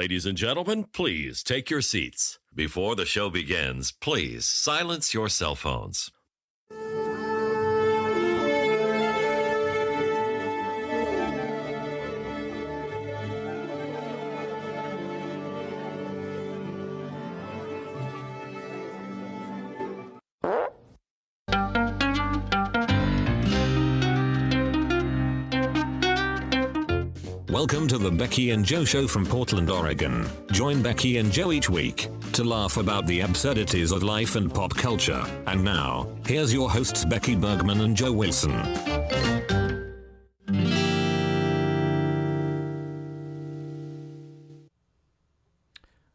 Ladies and gentlemen, please take your seats. Before the show begins, please silence your cell phones. Welcome to the Becky and Joe Show from Portland, Oregon. Join Becky and Joe each week to laugh about the absurdities of life and pop culture. And now, here's your hosts Becky Bergman and Joe Wilson.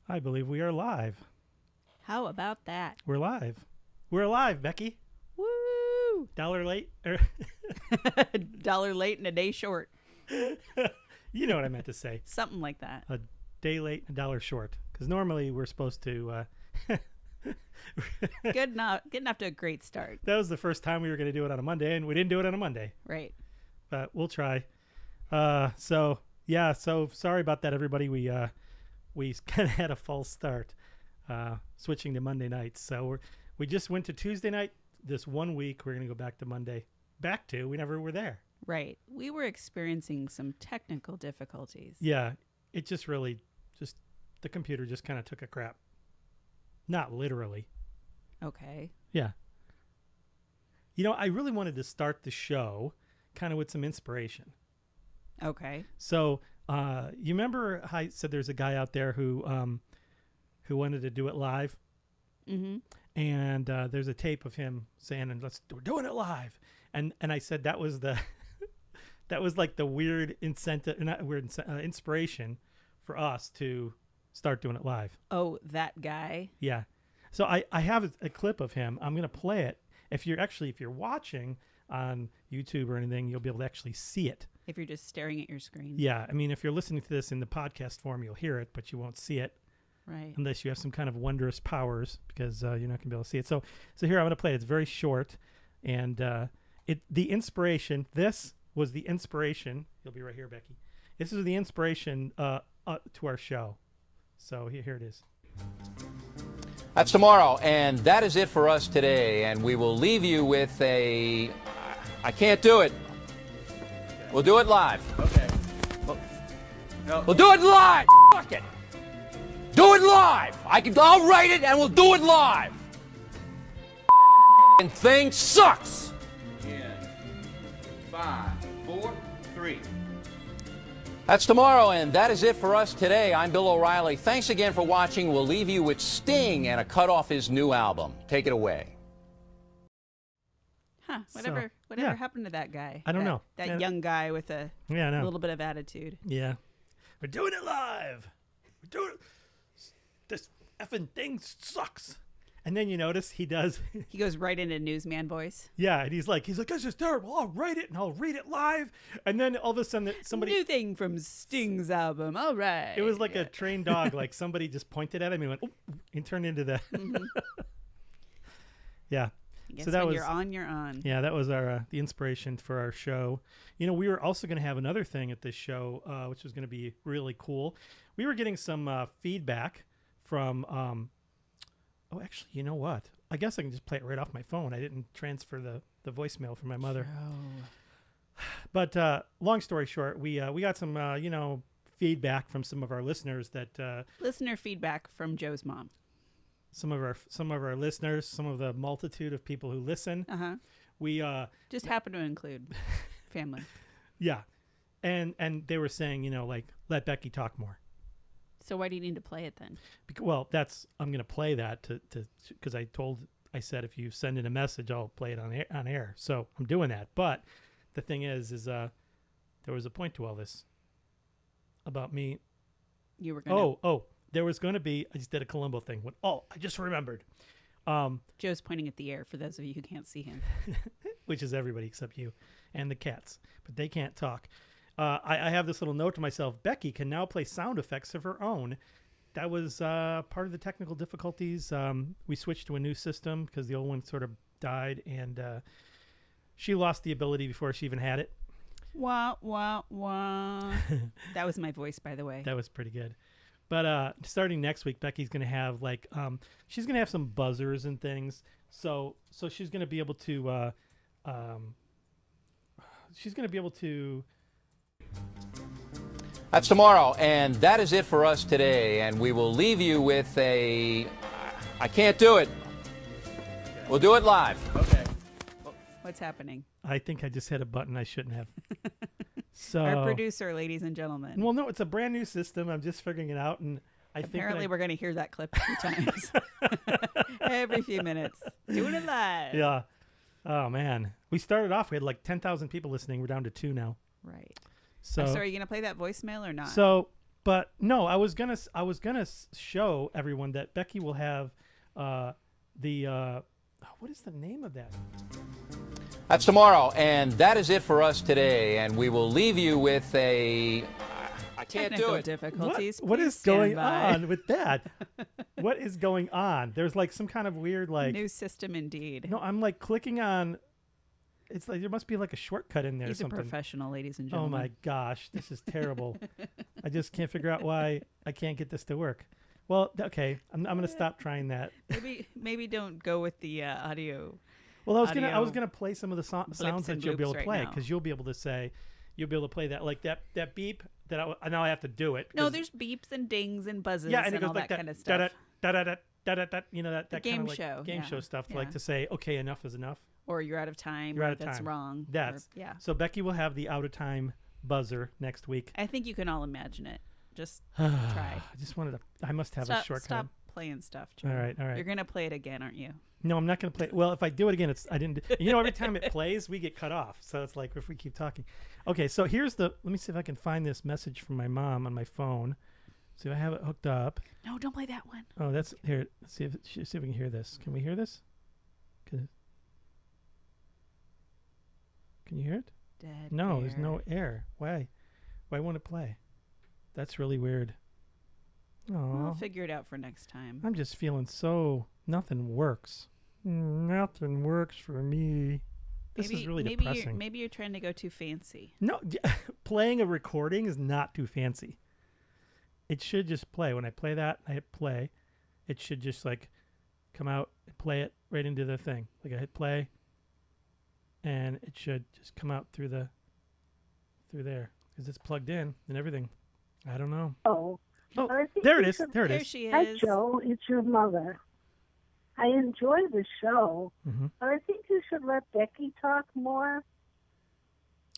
I believe we are live. How about that? We're live. We're alive, Becky. Woo! Dollar late. $1 late and a day short. You know what I meant to say. Something like that. A day late, $1 short. Because normally we're supposed to... Getting off to a great start. That was the first time we were going to do it on a Monday, and we didn't do it on a Monday. Right. But we'll try. So sorry about that, everybody. We kind of had a false start switching to Monday nights. So we just went to Tuesday night this 1 week. We're going to go back to Monday. We never were there. Right. We were experiencing some technical difficulties. Yeah. It just really, the computer just kind of took a crap. Not literally. Okay. Yeah. You know, I really wanted to start the show kind of with some inspiration. Okay. So, you remember how I said there's a guy out there who wanted to do it live? Mm-hmm. And there's a tape of him saying, we're doing it live. And I said that was that was like the weird inspiration for us to start doing it live. Oh, that guy. Yeah. So I have a clip of him. I'm going to play it. If you're watching on YouTube or anything, you'll be able to actually see it. If you're just staring at your screen. Yeah. I mean, if you're listening to this in the podcast form, you'll hear it, but you won't see it. Right. Unless you have some kind of wondrous powers, because you're not going to be able to see it. So here I'm going to play it. It's very short. And the inspiration, this was the inspiration. You'll be right here, Becky. This is the inspiration to our show. So here it is. That's tomorrow, and that is it for us today. And we will leave you with I can't do it. We'll do it live. Okay. We'll do it live. Fuck it. Do it live. I'll write it, and we'll do it live. And thing sucks. In 5, 4, 3. That's tomorrow, and that is it for us today. I'm Bill O'Reilly. Thanks again for watching. We'll leave you with Sting and a cut off his new album. Take it away. Huh. Whatever happened to that guy? I don't know. That young guy with a little bit of attitude. Yeah. We're doing it live. We're doing it. This effing thing sucks. And then you notice he does. He goes right into newsman voice. Yeah, and he's like, this is terrible. I'll write it and I'll read it live. And then all of a sudden, somebody. New thing from Sting's album. All right. It was like a trained dog. Like somebody just pointed at him and went, oh, and turned into the. Mm-hmm. Yeah. So that was. You're on. Yeah, that was our the inspiration for our show. You know, we were also going to have another thing at this show, which was going to be really cool. We were getting some feedback from. Oh, actually, you know what? I guess I can just play it right off my phone. I didn't transfer the voicemail from my mother. Oh. But long story short, we got some feedback from some of our listeners that listener feedback from Joe's mom. Some of our listeners, some of the multitude of people who listen. Uh-huh. We just happen to include family. Yeah, and they were saying, like, let Becky talk more. So why do you need to play it then? I'm going to play that because I said if you send in a message, I'll play it on air. So I'm doing that. But the thing is there was a point to all this about me. You were going to. There was going to be. I just did a Columbo thing. I just remembered. Joe's pointing at the air for those of you who can't see him, which is everybody except you and the cats, but they can't talk. I have this little note to myself. Becky can now play sound effects of her own. That was part of the technical difficulties. We switched to a new system because the old one sort of died, and she lost the ability before she even had it. Wah, wah, wah. That was my voice, by the way. That was pretty good. But starting next week, Becky's gonna have she's gonna have some buzzers and things. So she's gonna be able to That's tomorrow, and that is it for us today. And we will leave you with a, I can't do it. We'll do it live. Okay. What's happening? I think I just hit a button I shouldn't have. So Our producer, ladies and gentlemen. well, no, it's a brand new system. I'm just figuring it out, and I Apparently, think we're going to hear that clip a few times. Every few minutes. Doing it live. yeah. Oh man, we started off. We had like 10,000 people listening. We're down to 2 now. Right. So So are you going to play that voicemail or not? But no, I was gonna show everyone that Becky will have what is the name of that? That's tomorrow, and that is it for us today. And we will leave you with a, I can't Technical do it. difficulties. What Please is stand going by. on with that? What is going on? There's like some kind of weird New system indeed. No, I'm like clicking on. It's like there must be like a shortcut in there. He's or something. a professional, ladies and Oh gentlemen. my gosh, this is terrible. I just can't figure out why I can't get this to work. Well, okay, I'm going to stop trying that. Maybe don't go with the audio. Well, I was Audio gonna play some of the sounds blips that and you'll be able to bloops play right now. because you'll be able to play that like that beep that now I have to do it. No, 'cause- there's beeps and dings and buzzes yeah, and it and goes all like that kind of da stuff. da da da da da da. You know that The that kind game of like show, game yeah, show stuff yeah. like to say okay, enough is enough. Or you're out of time. You're or out of that's time. wrong. That's or, yeah. So Becky will have the out of time buzzer next week. I think you can all imagine it. Just try. I just wanted to. I must have a Stop, shortcut. stop playing stuff. Joe. All right. You're gonna play it again, aren't you? No, I'm not going to play. Well, if I do it again, I didn't. You know, every time it plays, we get cut off. So it's like if we keep talking. Okay, so here's the. Let me see if I can find this message from my mom on my phone. See if I have it hooked up. No, don't play that one. Oh, that's here. Let's see if we can hear this. Can we hear this? Can you hear it? Dead No, there's air. no air. Why? Why won't it play? That's really weird. We'll Oh, figure it out for next time. I'm just feeling so nothing works. Nothing works for me. This is really depressing. Maybe you're trying to go too fancy. No, playing a recording is not too fancy. It should just play. When I play that, I hit play. It should just like come out and play it right into the thing. Like I hit play, and it should just come out through there because it's plugged in and everything. I don't know. Oh, Oh, I think there it you is. should- There it There is. she Hi, is. Joe. It's your mother. I enjoy the show, Mm-hmm. but I think you should let Becky talk more.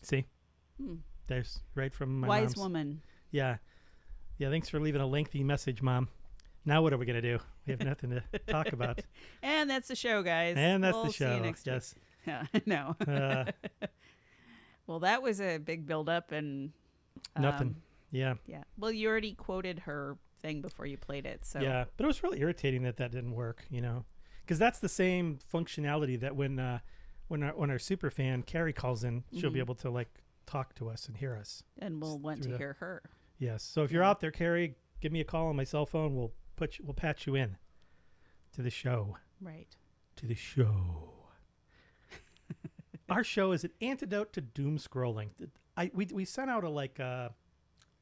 See, Hmm. there's right from my Wise mom's. woman. Yeah. Thanks for leaving a lengthy message, Mom. Now what are we gonna do? We have nothing to talk about. And that's the show, guys. And that's We'll the See show. you next Yes. week. Yeah, no. Well, that was a big build-up and Nothing. Yeah. Yeah. Well, you already quoted her thing before you played it, so Yeah, but it was really irritating that didn't work, because that's the same functionality that when our super fan Carrie calls in, she'll be able to like talk to us and hear us. and we'll want through to the- hear her. Yes. So if you're out there, Carrie, give me a call on my cell phone. We'll patch you in to the show. Right. To the show. Our show is an antidote to doom scrolling. We sent out I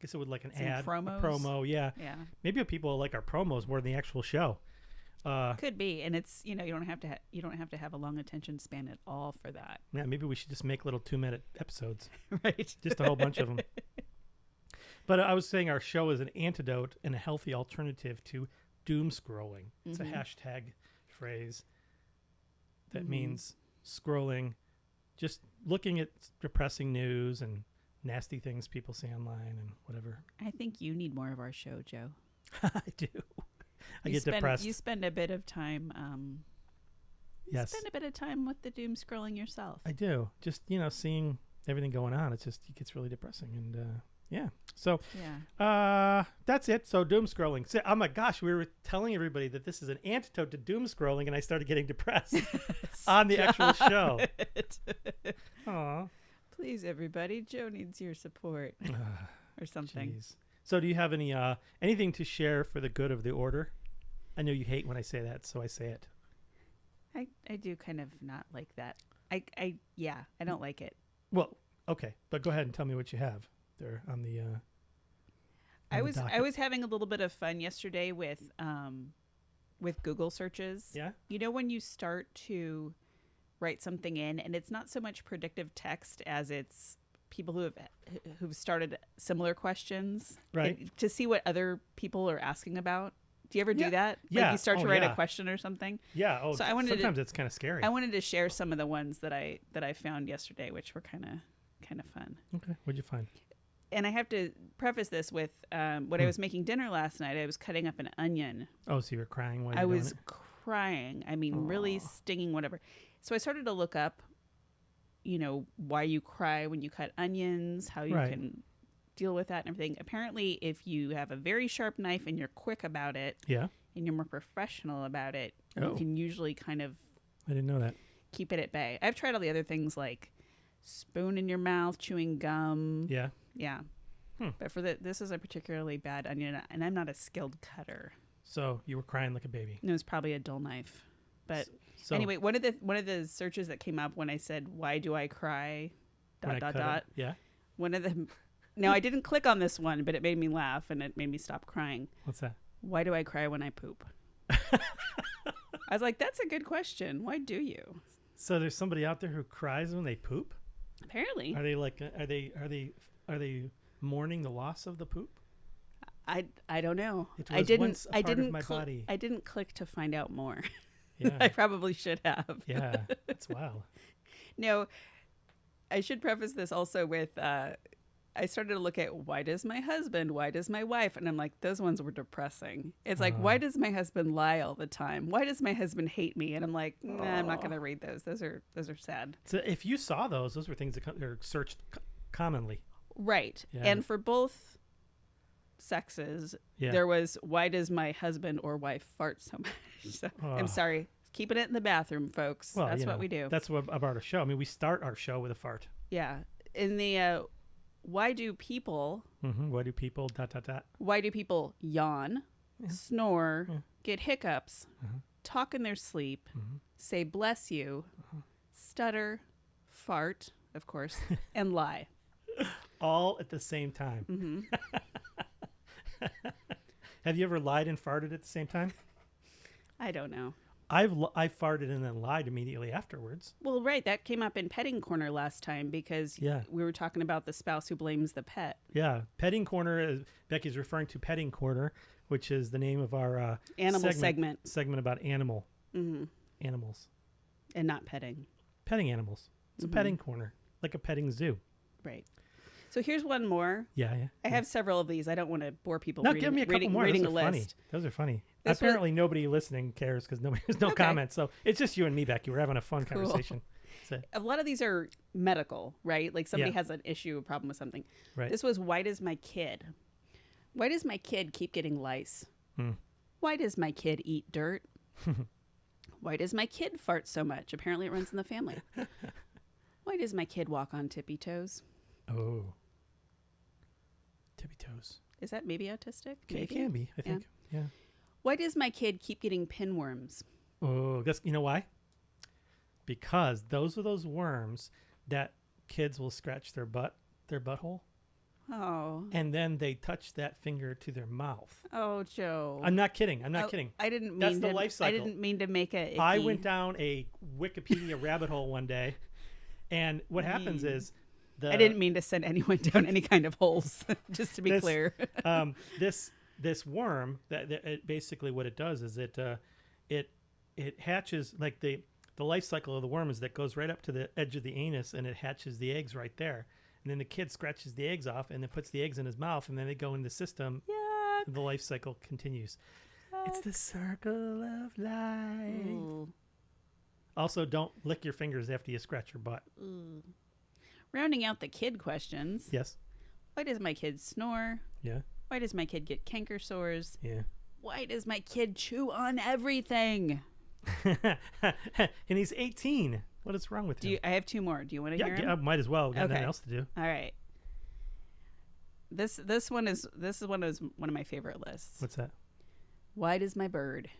guess it would like an Some ad, promos? a promo. Yeah. Yeah. Maybe people like our promos more than the actual show. Could be, and it's you don't have to have a long attention span at all for that. Yeah, maybe we should just make little 2-minute episodes, Right. just a whole bunch of them. But I was saying our show is an antidote and a healthy alternative to doom scrolling. It's a hashtag phrase that means scrolling, just looking at depressing news and nasty things people say online and whatever. I think you need more of our show, Joe. I do. I get depressed. You spend a bit of time. Yes, Spend a bit of time with the doom scrolling yourself. I do. Just seeing everything going on, it gets really depressing. And yeah, so Yeah. that's it. So doom scrolling. So, oh my gosh, we were telling everybody that this is an antidote to doom scrolling, and I started getting depressed on the actual show. Aw. Please, everybody, Joe needs your support or something. Jeez. So do you have any anything to share for the good of the order? I know you hate when I say that, so I say it. I do kind of not like that. I don't like it. Well, okay, but go ahead and tell me what you have there on the. I the was docket. I was having a little bit of fun yesterday with Google searches. Yeah. You know, when you start to write something in, and it's not so much predictive text as it's people who've started similar questions, Right. and to see what other people are asking about. Do you ever Yeah. do that? Yeah. Like you start to Oh, write yeah. a question or something. Yeah. Oh, So I wanted to- sometimes it's kind of scary. I wanted to share some of the ones that I found yesterday, which were kind of fun. Okay. What'd you find? And I have to preface this with when I was making dinner last night, I was cutting up an onion. Oh, so you were crying while you I were doing was it? crying. I mean, really stinging, whatever. So I started to look up, why you cry when you cut onions, how you Right. can deal with that and everything. Apparently, if you have a very sharp knife and you're quick about it Yeah. and you're more professional about it, Oh. you can usually kind of I didn't know that. keep it at bay. I've tried all the other things like spoon in your mouth, chewing gum. Yeah. Yeah. Hmm. But for this is a particularly bad onion, and I'm not a skilled cutter. So you were crying like a baby. It was probably a dull knife. But So anyway, one of the searches that came up when I said, "Why do I cry?" when I cut it- Yeah. One of them. Now I didn't click on this one, but it made me laugh and it made me stop crying. What's that? Why do I cry when I poop? I was like, that's a good question. Why do you? So there's somebody out there who cries when they poop. Apparently, Are they like? Are they mourning the loss of the poop? I don't know. It I was didn't. once a I part of didn't. my body. I didn't click to find out more. Yeah. I probably should have. Yeah. That's wild. No, I should preface this also with I started to look at why does my husband, why does my wife, and I'm like, those ones were depressing. It's like, why does my husband lie all the time? Why does my husband hate me? And I'm like, nah, I'm not going to read those. Those are sad. So if you saw those were things that are searched commonly. Right. Yeah. And for both sexes, Yeah. there was why does my husband or wife fart so much? So, I'm sorry. Keeping it in the bathroom, folks. Well, That's you what know, we do. That's what about our show. I mean, we start our show with a fart. Yeah. In the why do people Why do people ... Why do people yawn, snore, get hiccups, talk in their sleep, say bless you, stutter, fart, of course, and lie? All at the same time. Have you ever lied and farted at the same time? I don't know. I farted and then lied immediately afterwards. Well, right. That came up in Petting Corner last time because Yeah. we were talking about the spouse who blames the pet. Yeah, Petting Corner. Becky's referring to Petting Corner, which is the name of our Animal segment. about animals, And not petting. petting animals. It's a petting corner, like a petting zoo. Right. So here's one more. Yeah. I have several of these. I don't want to bore people No, reading, give me a couple reading, more. reading Those a are funny. list. Those are funny. This Apparently, nobody listening cares because there's no Okay. comments. So it's just you and me, Becky. We're having a fun Cool. conversation. So, A lot of these are medical, right? Like somebody Yeah. has an issue, a problem with something. right. This was why does my kid keep getting lice? Hmm. Why does my kid eat dirt? Why does my kid fart so much? Apparently it runs in the family. Why does my kid walk on tippy toes? Oh. Tippy toes. Is that maybe autistic? It Maybe. can be, I Yeah. think. Yeah. Why does my kid keep getting pinworms? Oh, you know why? Because those are those worms that kids will scratch their butthole, Oh. and then they touch that finger to their mouth. Oh, Joe. I'm not kidding. I'm not Oh, kidding. I didn't mean That's the to, life I cycle. didn't mean to make it. I went down a Wikipedia rabbit hole one day, and what happens Mm. is I didn't mean to send anyone down any kind of holes, just to be This- clear. This worm that basically what it does is it hatches, like the life cycle of the worm is that goes right up to the edge of the anus and it hatches the eggs right there, and then the kid scratches the eggs off and then puts the eggs in his mouth and then they go in the system. Yeah. And the life cycle continues. It's the circle of life. Ooh. Also, don't lick your fingers after you scratch your butt. Rounding out the kid questions. Yes. Why does my kid snore? Yeah. Why does my kid get canker sores? Yeah. Why does my kid chew on everything? And he's 18. What is wrong with him? I have two more. Do you want to hear Yeah, I them? might as well. Got nothing Okay. else to do. All right. This one is one of my favorite lists. What's that? Why does my bird?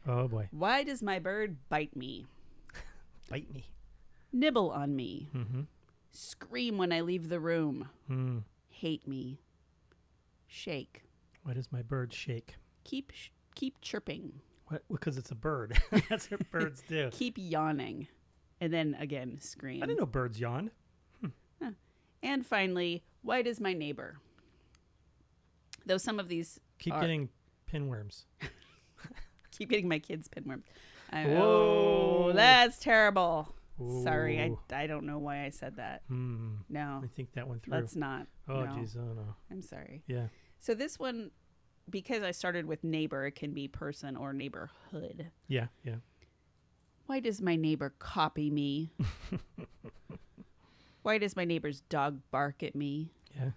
Oh boy. Why does my bird bite me? Bite me. Nibble on me? Mm-hmm. Scream when I leave the room? Mm. Hate me? Shake. Why does my bird shake? Keep chirping. What? Because it's a bird. That's what birds do. Keep yawning. And then again, scream. I didn't know birds yawned. Huh. And finally, why does my neighbor? Though some of these Keep getting pinworms. keep getting my kids pinworms. Whoa. Oh, that's terrible. Ooh. Sorry, I don't know why I said that. No, I think that went through. let's not. Oh, No. jeez. Oh, no. I'm sorry. Yeah. So this one, because I started with neighbor, it can be person or neighborhood. Yeah. Yeah. Why does my neighbor copy me? Why does my neighbor's dog bark at me? Yeah.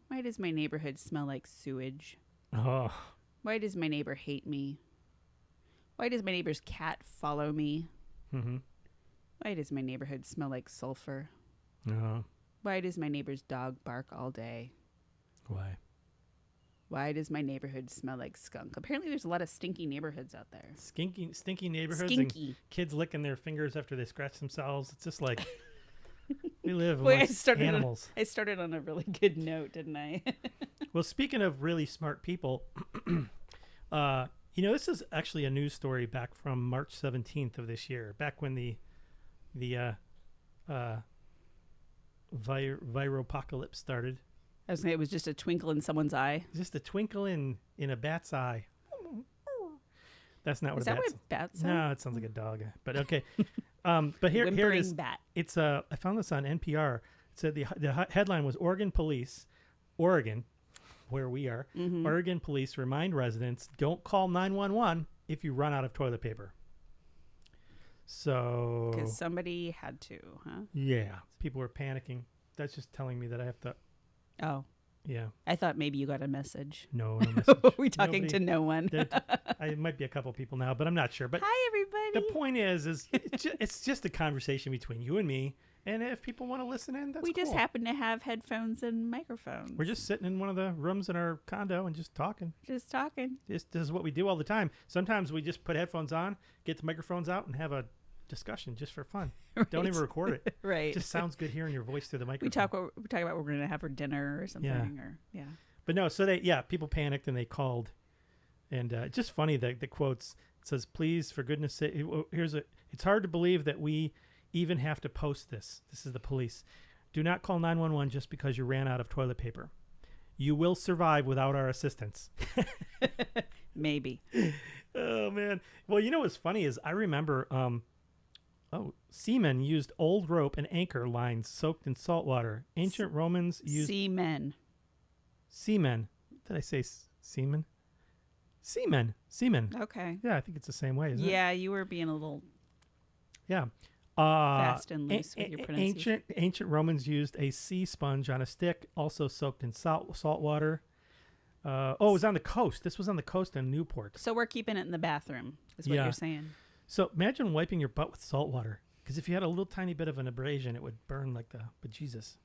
Why does my neighborhood smell like sewage? Oh. Why does my neighbor hate me? Why does my neighbor's cat follow me? Mm-hmm. Why does my neighborhood smell like sulfur? Oh. Why does my neighbor's dog bark all day? Why? Why does my neighborhood smell like skunk? Apparently there's a lot of stinky neighborhoods out there. Stinky neighborhoods Stinky. and kids licking their fingers after they scratch themselves. It's just like we live Wait, amongst animals. I started on a really good note, didn't I? Well, speaking of really smart people, this is actually a news story back from March 17th of this year, back when the viropocalypse started. I was saying it was just a twinkle in someone's eye. Just a twinkle in a bat's eye. That's not what Is a that bat's. what bats sound? No, it sounds like a dog. But okay. But here it Whimpering is. bat. It's I found this on NPR. It said the headline was Oregon, where we are. Mm-hmm. Oregon police remind residents don't call 911 if you run out of toilet paper. So Because somebody had to, huh? yeah, people were panicking. That's just telling me that I have to. Oh, Yeah, I thought maybe you got a message. no message. Are we talking Nobody- to no one? I might be a couple people now, but I'm not sure. But Hi, everybody. the point is it's just a conversation between you and me. And if people want to listen in, that's we just cool. happen to have headphones and microphones. We're just sitting in one of the rooms in our condo and just talking. just talking. This is what we do all the time. Sometimes we just put headphones on, get the microphones out, and have a discussion just for fun. Don't Right. even record it. Right. It just sounds good hearing your voice through the microphone. we talk about what we're going to have for dinner or something. Yeah. Or But no, so people panicked and they called. And just funny, the quotes, it says, please, for goodness sake, it's hard to believe that we even have to post this. This is the police. Do not call 911 just because you ran out of toilet paper. You will survive without our assistance. Maybe. Oh, man. Well, you know what's funny is I remember seamen used old rope and anchor lines soaked in salt water. Ancient Romans used... Seamen. Seamen. Did I say seamen? Seamen. Okay. Yeah, I think it's the same way, isn't it? Yeah, you were being a little Yeah. fast and loose with your pronunciation. Ancient Romans used a sea sponge on a stick, also soaked in salt water. It was on the coast. This was on the coast in Newport. So we're keeping it in the bathroom, is what Yeah. you're saying. So imagine wiping your butt with salt water. Because if you had a little tiny bit of an abrasion, it would burn like the bejesus.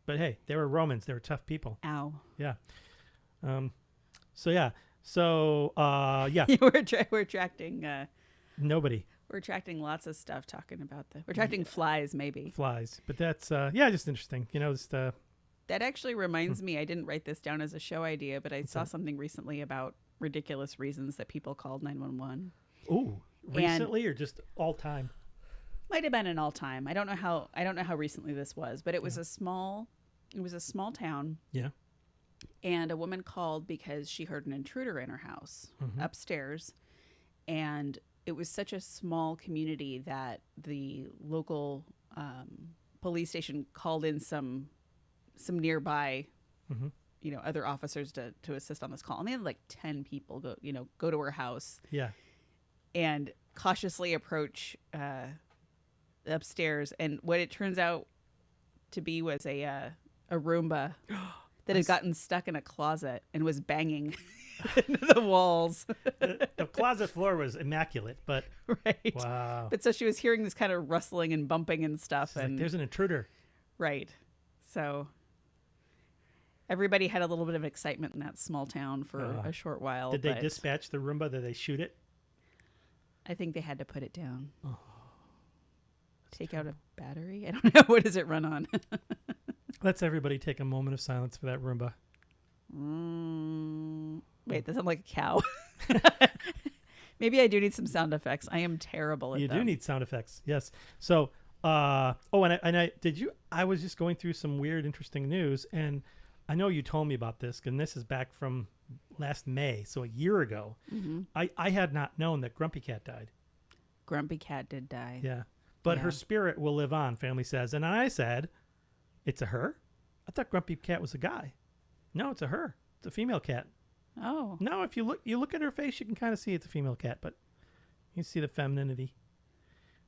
But hey, they were Romans. They were tough people. Ow. Yeah. Yeah. We're attracting Nobody. we're attracting lots of stuff talking about we're attracting flies maybe. Flies. But that's, just interesting. Just, That actually reminds me, I didn't write this down as a show idea, but I saw something recently about ridiculous reasons that people called 911. ooh, recently or just all time? Might have been an all time. I don't know how recently this was, but it was a small town, Yeah. and a woman called because she heard an intruder in her house upstairs, and it was such a small community that the local police station called in some nearby other officers to assist on this call, and they had like 10 people go to her house Yeah. and cautiously approach upstairs, and what it turns out to be was a Roomba that had gotten stuck in a closet and was banging into the walls. The closet floor was immaculate, but Right. wow. But so she was hearing this kind of rustling and bumping and stuff, She's and like, there's an intruder. right. So everybody had a little bit of excitement in that small town for a short while. Did they but dispatch the Roomba? Did they shoot it? I think they had to put it down. Take out a battery? I don't know. What does it run on? Let's everybody take a moment of silence for that Roomba. Wait, that sounds like a cow. Maybe I do need some sound effects. I am terrible at You them. do need sound effects. Yes. So, I was just going through some weird, interesting news, and I know you told me about this, and this is back from last May, so a year ago. Mm-hmm. I had not known that Grumpy Cat died. Grumpy Cat did die. Yeah. But Yeah. her spirit will live on, family says. And I said, it's a her? I thought Grumpy Cat was a guy. No, it's a her. It's a female cat. Oh. No, if you look at her face, you can kind of see it's a female cat, but you see the femininity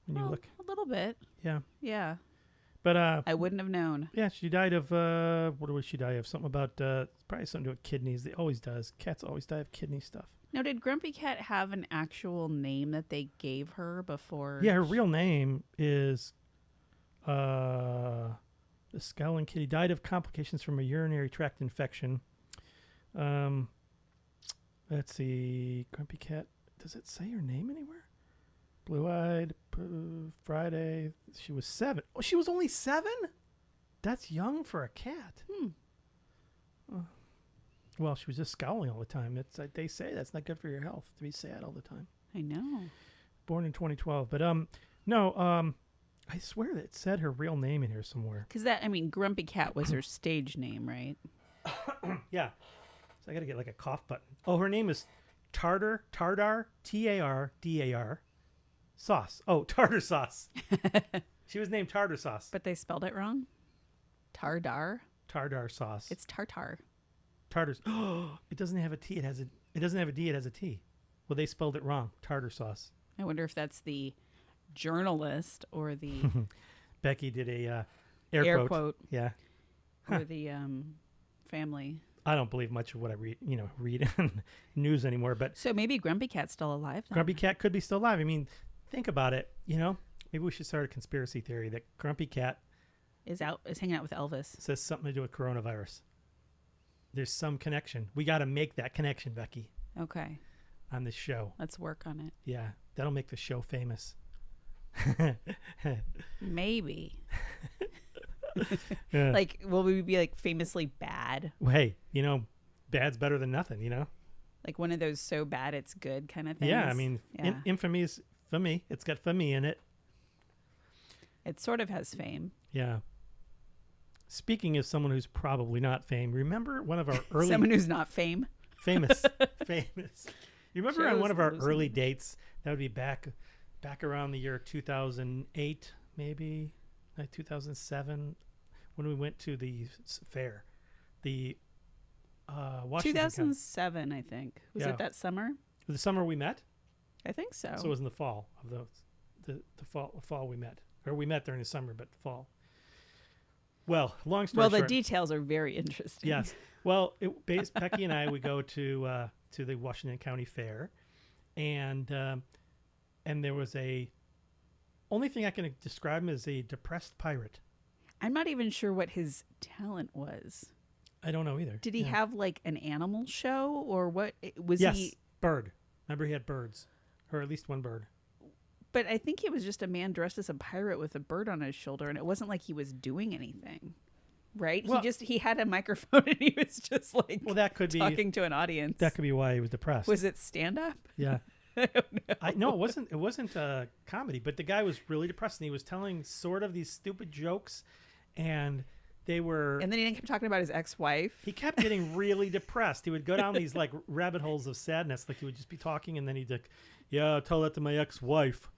when you Well, look. a little bit. Yeah. Yeah. But I wouldn't have known. yeah, she died of what was she die of? Something about probably something to do with kidneys. It always does. Cats always die of kidney stuff. Now, did Grumpy Cat have an actual name that they gave her before? Yeah, her real name is the Scowling Kitty. Died of complications from a urinary tract infection. Let's see, Grumpy Cat. Does it say her name anywhere? Blue-eyed Friday. She was 7. Oh, she was only 7? That's young for a cat. Well, she was just scowling all the time. It's like they say that's not good for your health to be sad all the time. I know. Born in 2012, but no, I swear that it said her real name in here somewhere. Because Grumpy Cat was her stage name, right? Yeah. So I got to get like a cough button. Oh, her name is Tardar, Tardar, Sauce. Oh, Tartar Sauce. She was named Tartar Sauce. But they spelled it wrong. Tardar. Tardar Sauce. It's tartar. Tartar's. Oh, it doesn't have a T. It doesn't have a D. It has a T. Well, they spelled it wrong. Tartar Sauce. I wonder if that's the journalist or the Becky did a air quote Yeah. or the family. I don't believe much of what I read in news anymore, but So maybe Grumpy Cat's still alive then. Grumpy Cat could be still alive. I mean, think about it, Maybe we should start a conspiracy theory that Grumpy Cat is hanging out with Elvis. says something to do with coronavirus. There's some connection. We got to make that connection, Becky, Okay. on this show. Let's work on it. Yeah, that'll make the show famous. Maybe. Yeah. Like, will we be like famously bad? Well, hey, bad's better than nothing, Like one of those so bad it's good kind of things? Yeah, I mean, Yeah. infamy is fame. It's got fame in it. It sort of has fame. Yeah. Speaking of someone who's probably not fame, remember one of our early Someone who's not fame. famous. You remember on Joe's one of our losing early it. dates? That would be back around the year 2008, maybe like 2007, when we went to the fair, the Washington. 2007, I think. Was Yeah. it that summer? The summer we met. I think so. So it was in the fall of the fall we met, or we met during the summer, but fall. Well, long story well, short. the details are very interesting. Yes. Well, Becky and I would go to the Washington County Fair, and there was only thing I can describe him as a depressed pirate. I'm not even sure what his talent was. I don't know either. Did he Yeah. have like an animal show or what? Was Yes, he? bird. Remember, he had birds, or at least one bird. But I think he was just a man dressed as a pirate with a bird on his shoulder, and it wasn't like he was doing anything, right? Well- he had a microphone and he was just like Well, that could be talking to an audience. that could be why he was depressed. Was it stand up? Yeah. I don't know. No, it wasn't comedy, but the guy was really depressed, and he was telling sort of these stupid jokes, and they were. And then he kept talking about his ex-wife. He kept getting really depressed. He would go down these like rabbit holes of sadness. Like he would just be talking, and then he'd like, "Yeah, I'll tell that to my ex-wife."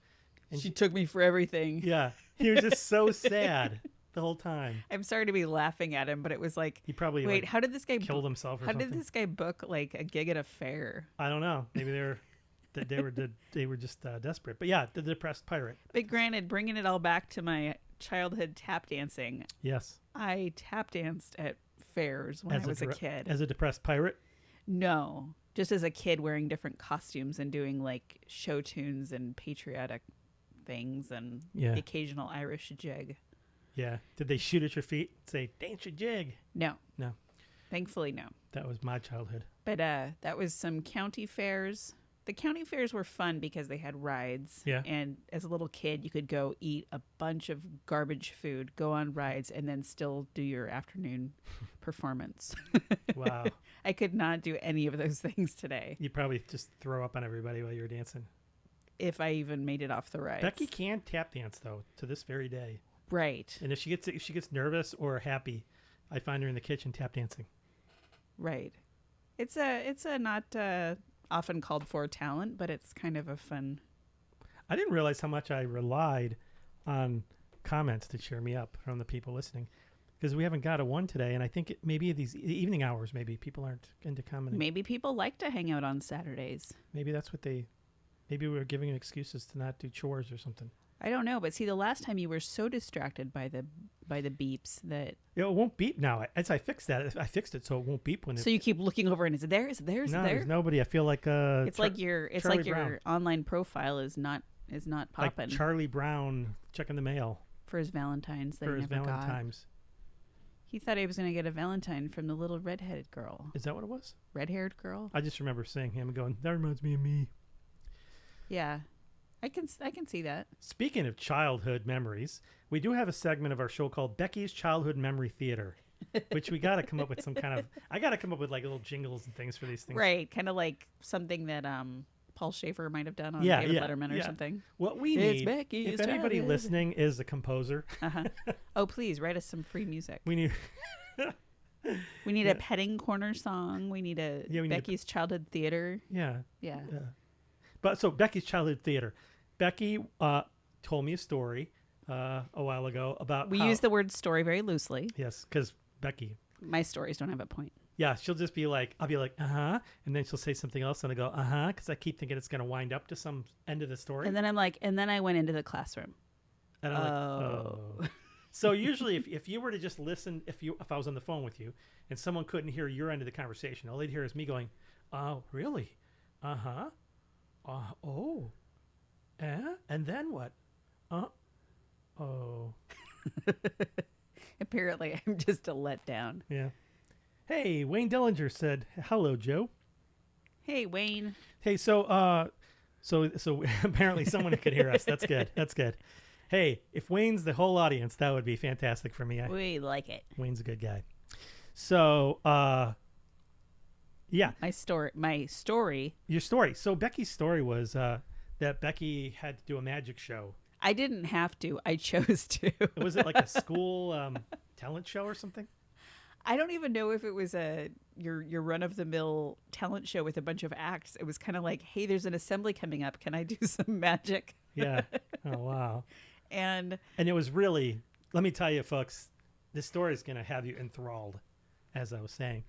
And She took me for everything. yeah, he was just so sad the whole time. I'm sorry to be laughing at him, but it was like, He probably wait, like, how did this guy killed himself or How something. did this guy book like a gig at a fair? I don't know. Maybe they were just desperate. But yeah, the depressed pirate. But granted, bringing it all back to my childhood tap dancing, Yes, I tap danced at fairs when I was a kid. As a depressed pirate. No, just as a kid wearing different costumes and doing like show tunes and patriotic things and Yeah. the occasional Irish jig. Yeah. Did they shoot at your feet? Say, dance your jig. No, No, thankfully no. that was my childhood. But that was some county fairs The county fairs were fun because they had rides. Yeah. And as a little kid, you could go eat a bunch of garbage food, go on rides, and then still do your afternoon performance. Wow. I could not do any of those things today You probably just throw up on everybody while you were dancing. if I even made it off the rides. Becky can tap dance though to this very day. Right. And if she gets nervous or happy, I find her in the kitchen tap dancing. Right. It's a not often called for talent, but it's kind of a fun. I didn't realize how much I relied on comments to cheer me up from the people listening, because we haven't got a one today, and I think maybe these evening hours, maybe people aren't into commenting. Maybe people like to hang out on Saturdays. Maybe that's what they. Maybe we were giving them excuses to not do chores or something. I don't know, but see, the last time you were so distracted by the beeps that It won't beep now. As I fixed that, I fixed it so it won't beep when so you keep looking over and is it there? Is it there? Is no, it there? there's nobody. I feel like It's like your Charlie Brown. online profile is not like popping Charlie Brown checking the mail for his Valentine's that for he his never got. Valentine's. He thought he was going to get a Valentine from the little redheaded girl, Is that what it was? red-haired girl. I just remember seeing him and going, "That reminds me of me." Yeah, I can see that. Speaking of childhood memories, we do have a segment of our show called Becky's Childhood Memory Theater, which we got to come up with some kind of. I got to come up with like little jingles and things for these things. Right, kind of like something that Paul Schaefer might have done on Yeah, David yeah, Letterman or yeah. something. What we It's need, Becky's if anybody childhood. listening is a composer, Uh-huh. Oh, please write us some free music. we need. We need a petting corner song. We need a Yeah, we need a- Becky's childhood theater. Yeah. Yeah. But so Becky's Childhood Theater. Becky told me a story a while ago about We how, use the word story very loosely. yes, because Becky, My stories don't have a point. yeah, she'll just be like, I'll be like, and then she'll say something else, and I go, because I keep thinking it's going to wind up to some end of the story, And then I'm like, and then I went into the classroom. and I'm like, oh. So usually, if you were to just listen, if I was on the phone with you, and someone couldn't hear your end of the conversation, all they'd hear is me going, oh, really? Oh. And then what? Oh. Apparently, I'm just a letdown. Yeah. Hey, Wayne Dellinger said, "Hello, Joe." Hey, Wayne. Hey, so apparently someone could hear us. That's good. That's good. Hey, if Wayne's the whole audience, that would be fantastic for me. We like it. Wayne's a good guy. So, yeah, My story. your story. So Becky's story was that Becky had to do a magic show. I didn't have to. I chose to. Was it like a school talent show or something? I don't even know if it was your run of the mill talent show with a bunch of acts. It was kind of like, hey, there's an assembly coming up. Can I do some magic? Yeah. Oh, wow. And And it was really, let me tell you, folks, this story is going to have you enthralled, as I was saying.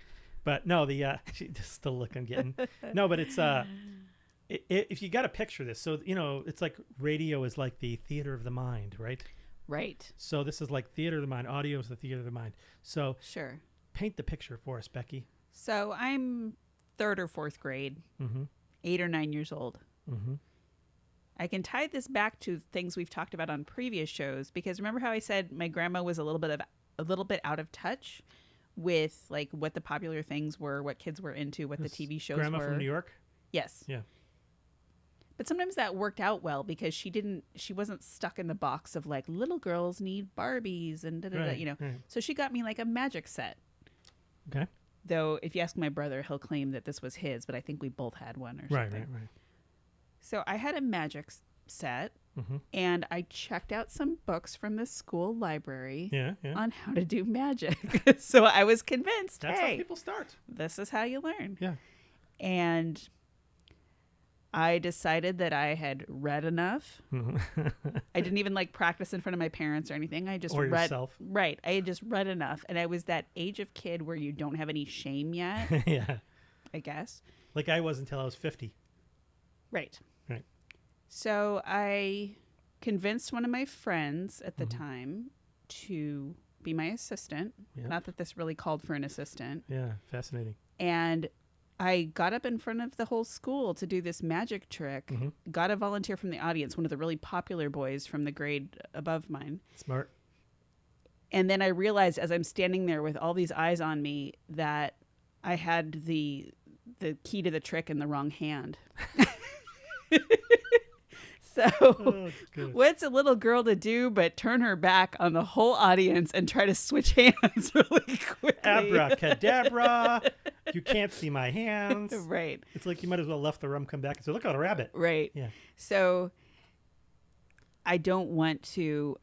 But no, she's still looking, getting, no, but it's, if you got to picture this, so, it's like radio is like the theater of the mind, right? right. So this is like theater of the mind. Audio is the theater of the mind. So Sure. paint the picture for us, Becky. So I'm 3rd or 4th grade, 8 or 9 years old. Mm-hmm. I can tie this back to things we've talked about on previous shows, because remember how I said my grandma was a little bit out of touch with like what the popular things were, what kids were into, what the TV shows Grandma were. from New York? Yes. Yeah. But sometimes that worked out well because she wasn't stuck in the box of like little girls need Barbies and Right, right. So she got me like a magic set. Okay. Though if you ask my brother, he'll claim that this was his, but I think we both had one or Right, something. right. So I had a magic set, Mm-hmm. and I checked out some books from the school library Yeah, yeah. on how to do magic. So I was convinced, That's hey, how people start. this is how you learn. Yeah. And I decided that I had read enough. I didn't even like practice in front of my parents or anything. I just Or read. yourself. Right. I had just read enough. And I was that age of kid where you don't have any shame yet, Yeah. I guess. Like I was until I was 50. Right. Right. So I convinced one of my friends at the time to be my assistant. Yeah. Not that this really called for an assistant. Yeah. Fascinating. And I got up in front of the whole school to do this magic trick. Got a volunteer from the audience, one of the really popular boys from the grade above mine. Smart. And then I realized as I'm standing there with all these eyes on me that I had the key to the trick in the wrong hand. So, Oh, good. what's a little girl to do but turn her back on the whole audience and try to switch hands really quickly? Abracadabra. You can't see my hands. Right. It's like you might as well left the room, come back, and say, look at a rabbit. Right. Yeah. So, I don't want to,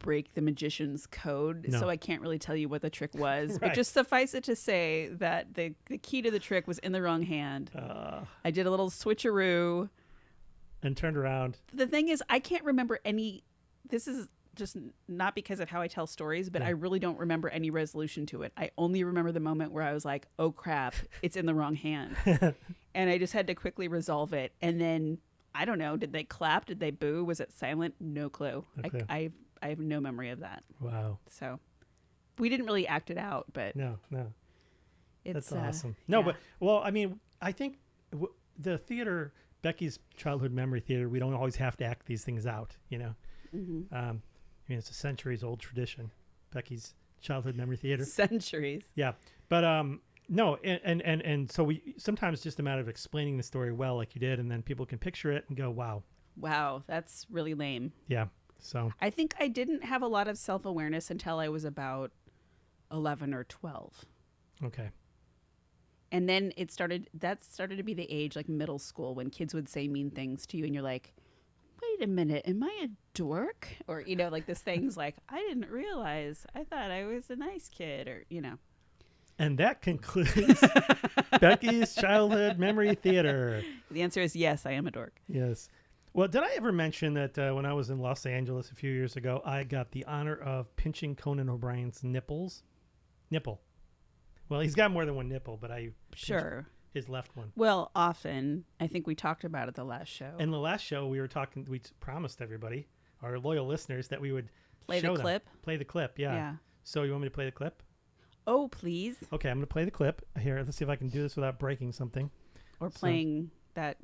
break the magician's code, No. so I can't really tell you what the trick was. Right. But just suffice it to say that the key to the trick was in the wrong hand. I did a little switcheroo. And turned around. The thing is, I can't remember any. This is just not because of how I tell stories, but I really don't remember any resolution to it. I only remember the moment where I was like, oh crap, it's in the wrong hand. And I just had to quickly resolve it. And then, I don't know, did they clap? Did they boo? Was it silent? No clue. No clue. I have no memory of that. Wow. So we didn't really act it out, but No. it's That's awesome. No, yeah. but, well, I mean, I think the theater, Becky's childhood memory theater, we don't always have to act these things out, you know? Mm-hmm. I mean, it's a centuries old tradition, Becky's childhood memory theater. Centuries. Yeah. But, no, and so we sometimes just a matter of explaining the story well, like you did, and then people can picture it and go, wow. Wow, that's really lame. Yeah. So, I think I didn't have a lot of self-awareness until I was about 11 or 12. okay. And then that started to be the age, like middle school, when kids would say mean things to you and you're like, wait a minute, am I a dork? Or, like this thing's like, I didn't realize. I thought I was a nice kid, or, And that concludes Becky's childhood memory theater. The answer is yes, I am a dork. Yes. Well, did I ever mention that when I was in Los Angeles a few years ago, I got the honor of pinching Conan O'Brien's nipple? Well, he's got more than one nipple, but I pinched Sure. his left one. Well, often. I think we talked about it the last show. In the last show, we promised everybody, our loyal listeners, that we would Play the show them. clip? Play the clip, yeah. Yeah. So you want me to play the clip? Oh, please. Okay, I'm going to play the clip. Here, let's see if I can do this without breaking something. Or playing that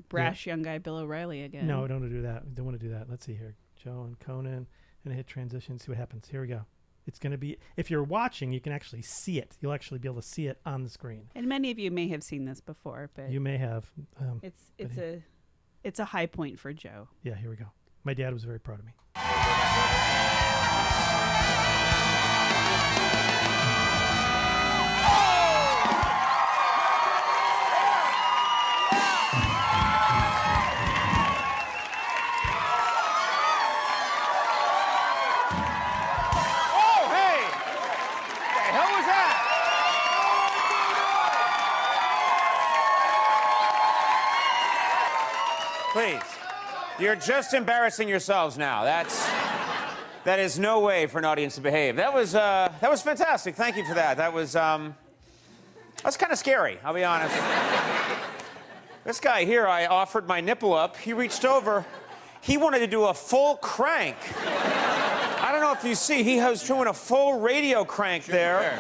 brash young guy Bill O'Reilly again. No, I don't want to do that. I don't want to do that. Let's see here. Joe and Conan, and I hit transition, see what happens. Here we go. It's going to be, if you're watching, you can actually see it. You'll actually be able to see it on the screen. And many of you may have seen this before, but You may have. it's a high point for Joe. Yeah, here we go. My dad was very proud of me. Oh, hey! The hell was that? Please. You're just embarrassing yourselves now. That is no way for an audience to behave. That was fantastic. Thank you for that. That was kind of scary, I'll be honest. This guy here, I offered my nipple up. He reached over. He wanted to do a full crank. I don't know if you see, he was doing a full radio crank there.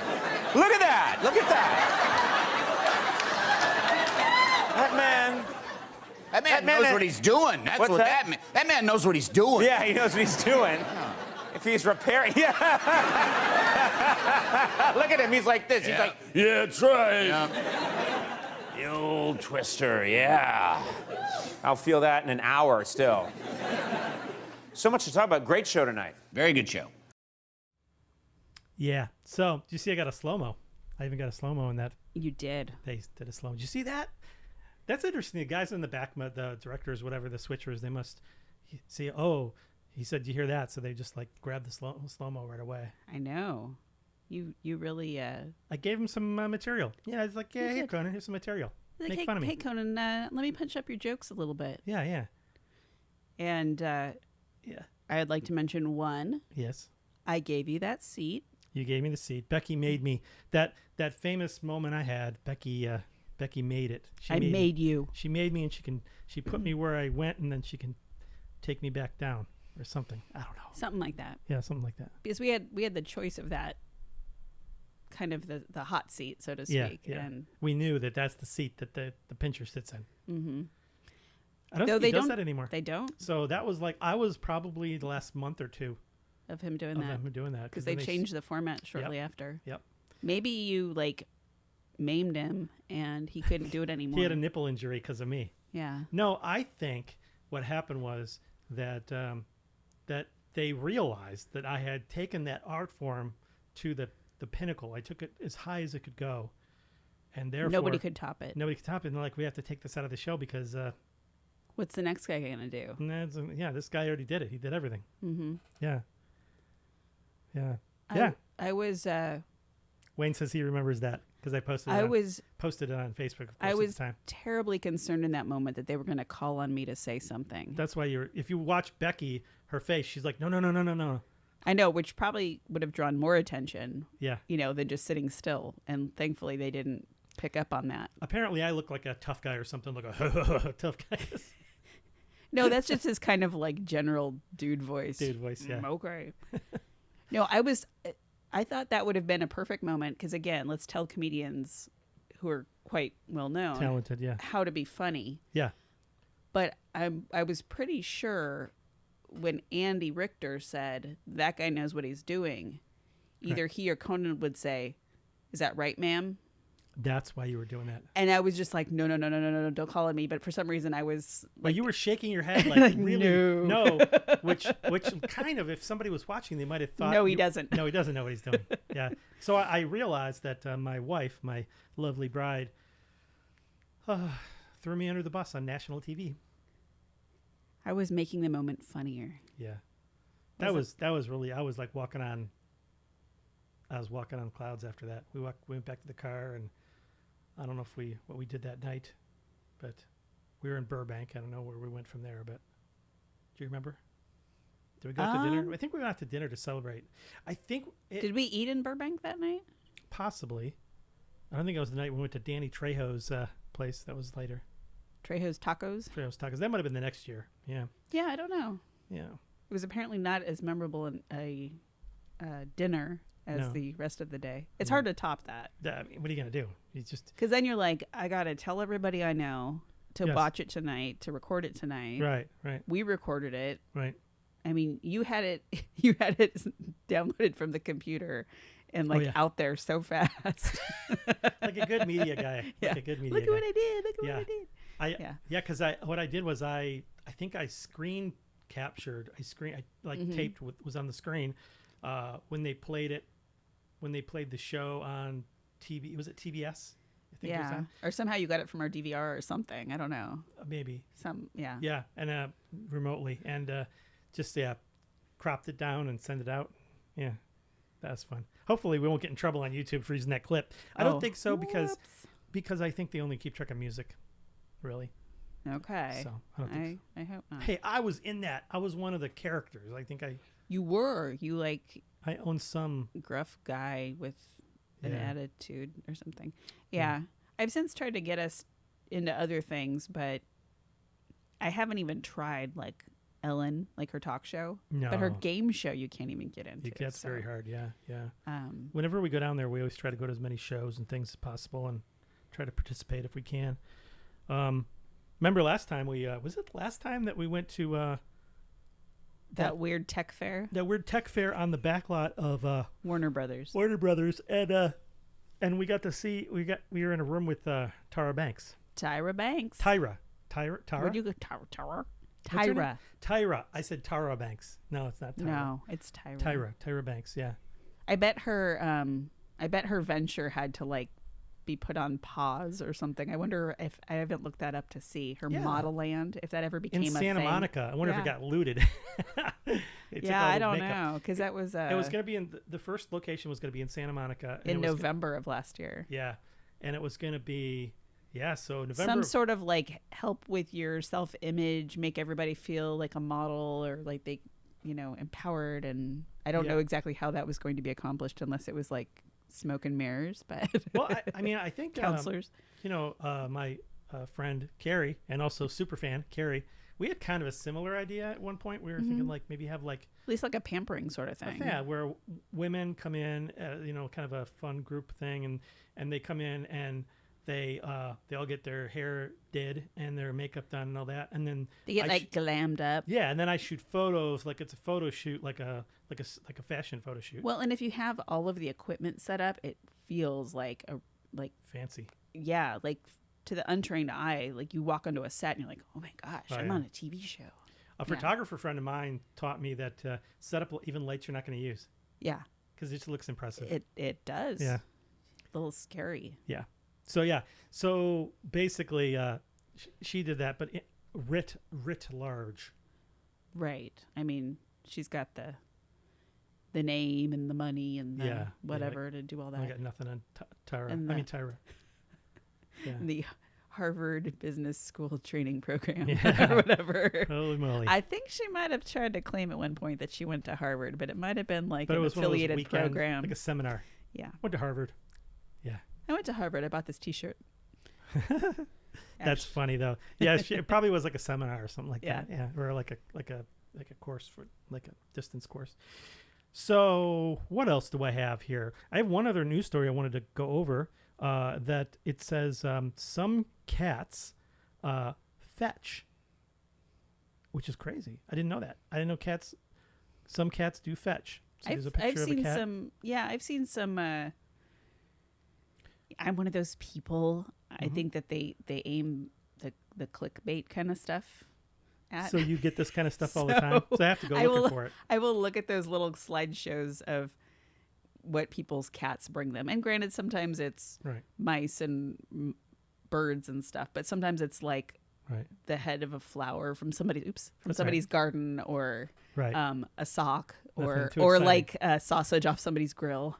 Look at that. Look at that. That man knows what he's doing. That's What's what that? that man knows what he's doing. Yeah, he knows what he's doing. If he's repairing, yeah. Look at him, he's like this. He's like, yeah, that's right. Yeah. The old twister, yeah. I'll feel that in an hour still. So much to talk about. Great show tonight. Very good show. Yeah. So, do you see I got a slow-mo? I even got a slow-mo in that. You did. They did a slow-mo. Did you see that? That's interesting. The guys in the back, the directors, whatever, the switchers, they must see, oh, he said, you hear that? So they just like grab the slow-mo right away. I know. You really I gave him some material. Yeah, it's like, yeah, here, Conan, here's some material. like, Make hey, fun of me. hey Conan, let me punch up your jokes a little bit. Yeah, yeah. And Yeah. I'd like to mention one. Yes. I gave you that seat. You gave me the seat. Becky made me that famous moment I had. Becky made it. I made you. She made me, and she put me where I went, and then she can take me back down or something. I don't know. Something like that. Yeah, something like that. Because we had the choice of that kind of the hot seat, so to speak. Yeah. And We knew that that's the seat that the pincher sits in. mm-hmm. I don't Though think they he does don't- that anymore. They don't So that was like, I was probably the last month or two of him doing of that. them doing that. Because they then changed the format shortly after. Yep. Maybe you like maimed him and he couldn't do it anymore. He had a nipple injury because of me. Yeah. No, I think what happened was that that they realized that I had taken that art form to the pinnacle. I took it as high as it could go, and therefore Nobody could top it. Nobody could top it. And they're like, we have to take this out of the show because What's the next guy gonna do? this guy already did it. He did everything. Mm-hmm. Yeah. I was. Wayne says he remembers that because I posted. Posted it on Facebook. Of course, I was at the time. terribly concerned in that moment that they were going to call on me to say something. That's why if you watch Becky, her face, she's like, no. I know, which probably would have drawn more attention. Yeah. Than just sitting still. And thankfully, they didn't pick up on that. Apparently, I look like a tough guy or something, like a tough guy. No, that's just his kind of like general dude voice. Dude voice, yeah. Okay. No, I thought that would have been a perfect moment because, again, let's tell comedians who are quite well known, Talented, yeah. how to be funny. Yeah. But I was pretty sure when Andy Richter said that guy knows what he's doing, either he or Conan would say, "Is that right, ma'am?" That's why you were doing that. And I was just like, no, don't call it me. But for some reason, I was Well, like, you were shaking your head like really no. which kind of, if somebody was watching, they might have thought. No, he doesn't. No, he doesn't know what he's doing. Yeah. So I realized that my wife, my lovely bride, threw me under the bus on national TV. I was making the moment funnier. Yeah. That was really, I was like walking on clouds after that. We went back to the car, and I don't know what we did that night, but we were in Burbank. I don't know where we went from there, but do you remember? Did we go out to dinner? I think we went out to dinner to celebrate. I think Did we eat in Burbank that night? Possibly. I don't think it was the night we went to Danny Trejo's place. That was later. Trejo's Tacos? Trejo's Tacos. That might have been the next year. Yeah. Yeah, I don't know. Yeah. It was apparently not as memorable in a dinner as the rest of the day. It's hard to top that. I mean, what are you going to do? You just... Because then you're like, I got to tell everybody I know to Yes. watch it tonight, to record it tonight. Right. We recorded it. Right. I mean, you had it downloaded from the computer and out there so fast. Like a good media guy. Yeah. Like a good media Look guy. at what I did. Look at what I did. Because what I did was I think I screen captured. I taped what was on the screen when they played it, when they played the show on TV. Was it TBS? I think it was on. Or somehow you got it from our DVR or something. I don't know. Maybe. Yeah. Yeah, and remotely, and just cropped it down and send it out. Yeah, that's fun. Hopefully, we won't get in trouble on YouTube for using that clip. I don't think so because I think they only keep track of music, really. Okay. So I don't think so. I hope not. Hey, I was in that. I was one of the characters. I think You I own some gruff guy with an Yeah. attitude or something. Yeah. I've since tried to get us into other things, but I haven't even tried like Ellen, like her talk show. No. But her game show you can't even get into. That's very hard. Yeah. Um, Whenever we go down there, we always try to go to as many shows and things as possible and try to participate if we can. Remember last time was it last time that we went to that weird tech fair? that weird tech fair on the back lot of Warner Brothers. Warner Brothers, and we got to see we were in a room with Tara Banks. Tyra Banks. Tyra. Where'd you go? Tyra. What's her name? Tyra. I said Tara Banks. No, it's not Tyra. No, it's Tyra. Tyra Banks. Yeah. I bet her venture had to like be put on pause or something. I wonder if I haven't looked that up to see her model land, if that ever became in a Santa thing. Monica. I wonder if it got looted. I don't know, because that was it was going to be in the first location was going to be in Santa Monica in November of last year. Yeah, and it was going to be so November. Some sort of like help with your self-image, make everybody feel like a model or like they, empowered. And I don't know exactly how that was going to be accomplished unless it was like smoke and mirrors. But well, I think counselors. My friend Carrie and also superfan Carrie, we had kind of a similar idea at one point. We were thinking like maybe have like at least like a pampering sort of thing. Yeah, where women come in, kind of a fun group thing, and they come in and they all get their hair did and their makeup done and all that, and then they get glammed up. Yeah, and then I shoot photos like it's a photo shoot, like a fashion photo shoot. Well, and if you have all of the equipment set up, it feels like fancy. Yeah, like to the untrained eye, like you walk onto a set and you're like, oh my gosh, Oh, I'm yeah. on a TV show. A photographer friend of mine taught me that set up even lights you're not going to use Yeah, because it just looks impressive. it does. Yeah. A little scary. Yeah. So basically, she did that, but writ large. Right. I mean, she's got the name and the money and the whatever to do all that. I got nothing on Tyra. And Tyra. Yeah. The Harvard Business School training program Yeah. or whatever. Holy moly. I think she might have tried to claim at one point that she went to Harvard, but it might have been like But it an was one of those affiliated weekend, program. like a seminar. Yeah. Went to Harvard. Yeah. I went to Harvard. I bought this T-shirt. That's funny though. Yeah, it probably was like a seminar or something like Yeah. that. Yeah, or like a course for like a distance course. So what else do I have here? I have one other news story I wanted to go over. That it says some cats fetch, which is crazy. I didn't know that. I didn't know some cats do fetch. So there's a picture I've of a seen cat. some. Yeah, I've seen some. I'm one of those people. I Mm-hmm. think that they aim the clickbait kind of stuff at. So you get this kind of stuff all the time. So I have to go looking for it. I will look at those little slideshows of what people's cats bring them. And granted, sometimes it's Right. mice and birds and stuff, but sometimes it's like Right. the head of a flower from somebody's That's somebody's garden, or Right. a sock, Nothing or too or exciting. like a sausage off somebody's grill.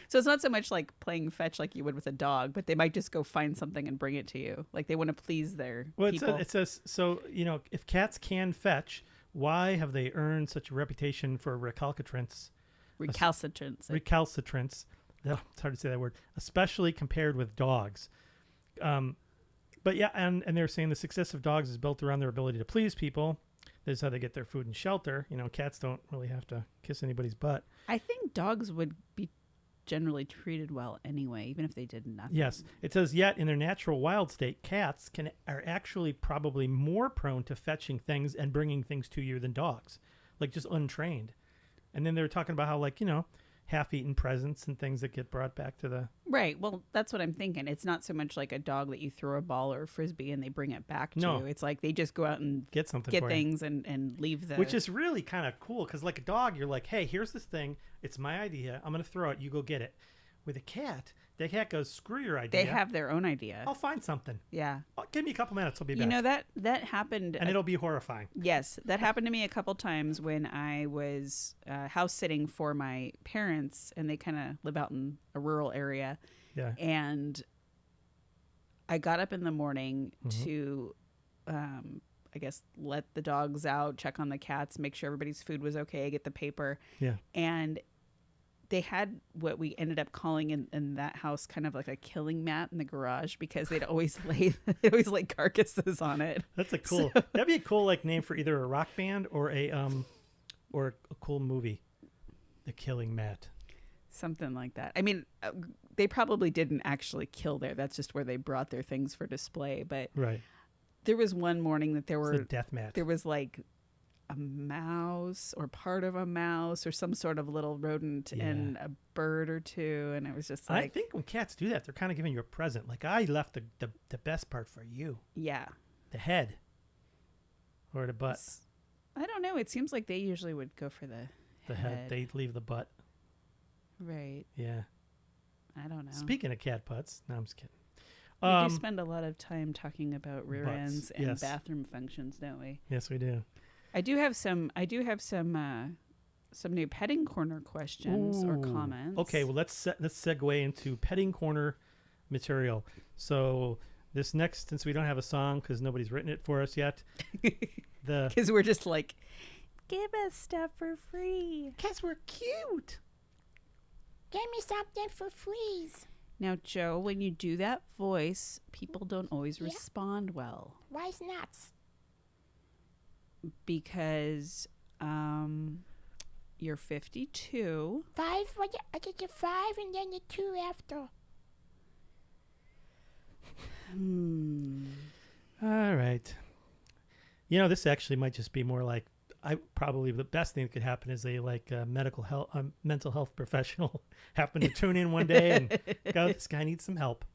So it's not so much like playing fetch like you would with a dog, but they might just go find something and bring it to you. Like they want to please their Well, people. it says so. If cats can fetch, why have they earned such a reputation for recalcitrance? Recalcitrance. Recalcitrance. It's hard to say that word, especially compared with dogs. But yeah, and they're saying the success of dogs is built around their ability to please people. This is how they get their food and shelter. Cats don't really have to kiss anybody's butt. I think dogs would be generally treated well anyway, even if they did nothing. Yes, it says yet in their natural wild state, cats are actually probably more prone to fetching things and bringing things to you than dogs, like just untrained. And then they were talking about how half-eaten presents and things that get brought back to the Right. Well, that's what I'm thinking. It's not so much like a dog that you throw a ball or a frisbee and they bring it back to No. you. It's like they just go out and get something get for you. things and leave the. Which is really kind of cool because like a dog, you're like, hey, here's this thing. It's my idea. I'm going to throw it. You go get it. With a cat, the cat goes, screw your idea. they have their own idea. I'll find something. Yeah. Give me a couple minutes. I'll be You back. know, that happened. And it'll be horrifying. Yes, that happened to me a couple times when I was house sitting for my parents, and they kind of live out in a rural area. Yeah. And I got up in the morning Mm-hmm. to, I guess, let the dogs out, check on the cats, make sure everybody's food was okay, get the paper. Yeah. And they had what we ended up calling in that house kind of like a killing mat in the garage because they'd always lay carcasses on it. That's that'd be a cool like name for either a rock band or a cool movie. The Killing Mat. Something like that. I mean, they probably didn't actually kill there. That's just where they brought their things for display. But Right. there was one morning that It's the death mat. there was like a mouse or part of a mouse or some sort of little rodent and a bird or two, and it was just like, I think when cats do that, they're kind of giving you a present. Like I left the best part for you, yeah. the head or the butt. I don't know. It seems like they usually would go for the Head. They leave the butt. right. Yeah. I don't know. Speaking of cat butts, no, I'm just kidding. We do spend a lot of time talking about rear butts, ends and yes. bathroom functions, don't we? Yes, we do. I do have some new petting corner questions or Ooh. comments. Okay, well let's segue into petting corner material. So this next, since we don't have a song because nobody's written it for us yet, because we're just like, give us stuff for free. Because we're cute. Give me something for free. Now, Joe, when you do that voice, people don't always respond well Why's nuts? because you're 52. 5? I get the 5 and then the 2 after. All right. This actually might just be more like probably the best thing that could happen is a mental health professional happen to tune in one day and go, this guy needs some help.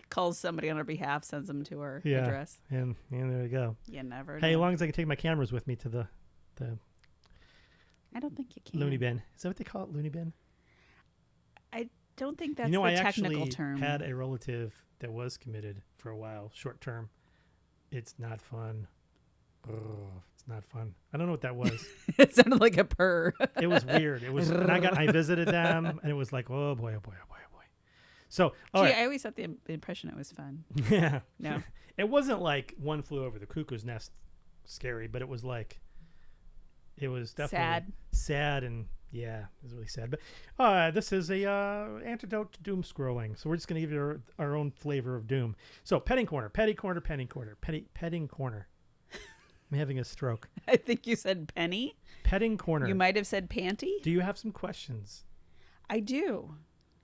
Calls somebody on our behalf, sends them to our address. And there we go. You never Hey, know. as long as I can take my cameras with me to the I don't think you can. loony bin. Is that what they call it, loony bin? I don't think that's You know, the I technical actually term. had a relative that was committed for a while, short term. It's not fun. It's not fun. I don't know what that was. It sounded like a purr. It was weird. It was. And I visited them, and it was like, oh boy, oh boy, oh boy, oh boy. So, all Gee, right. I always thought the impression it was fun. Yeah. No. It wasn't like One Flew Over the Cuckoo's Nest scary, but it was like, it was definitely sad, and yeah, it was really sad. But this is a antidote to doom scrolling, so we're just going to give you our own flavor of doom. So, petting corner, petting corner. I'm having a stroke. I think you said penny. Petting corner. You might have said panty. Do you have some questions? I do.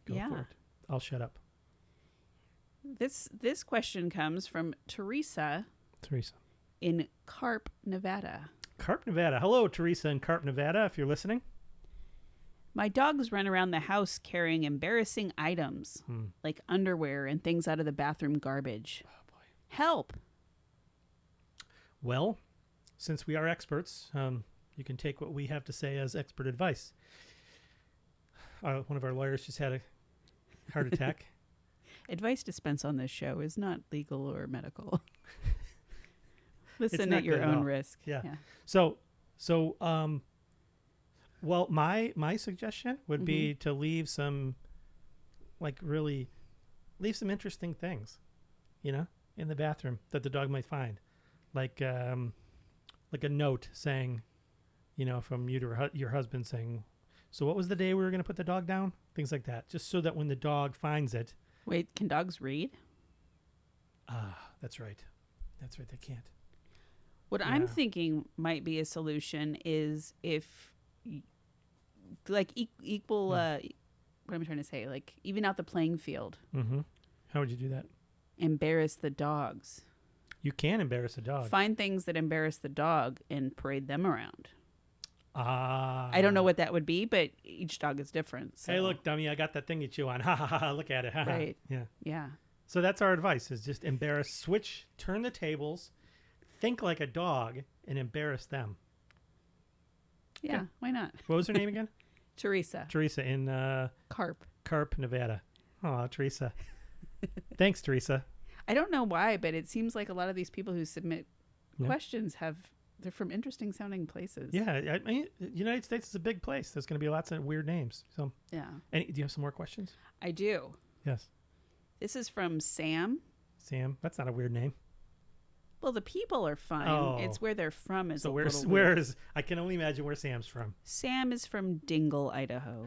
Go for it. I'll shut up. This question comes from Teresa in Carp, Nevada. Carp, Nevada. Hello, Teresa in Carp, Nevada, if you're listening. My dogs run around the house carrying embarrassing items like underwear and things out of the bathroom garbage. Oh, boy. Help. Well, since we are experts, you can take what we have to say as expert advice. One of our lawyers just had a heart attack. Advice dispensed on this show is not legal or medical. Listen not at your good at own all. risk. Yeah. So, well, my suggestion would be to leave some, leave some interesting things, in the bathroom that the dog might find, like a note saying, from you to your husband saying, so what was the day we were going to put the dog down? Things like that, just so that when the dog finds it. Wait, can dogs read? That's right. They can't. What I'm thinking might be a solution is if, equal, what am I trying to say? Like, even out the playing field. Mm-hmm. How would you do that? Embarrass the dogs. You can embarrass a dog. Find things that embarrass the dog and parade them around. I don't know what that would be, but each dog is different. So. Hey, look, dummy, I got that thing you chew on. Ha, ha, ha, look at it. Ha, Right. Ha. Yeah. Yeah. So that's our advice, is just turn the tables, think like a dog, and embarrass them. Yeah, okay. Why not? What was her name again? Teresa. Teresa in Carp, Nevada. Oh, Teresa. Thanks, Teresa. I don't know why, but it seems like a lot of these people who submit questions they're from interesting sounding places. Yeah, I mean, the United States is a big place. There's going to be lots of weird names. So yeah. Do you have some more questions? I do. Yes. This is from Sam. Sam, that's not a weird name. Well, the people are fine. Oh. It's where they're from is so a where little where weird. is? I can only imagine where Sam's from. Sam is from Dingle, Idaho.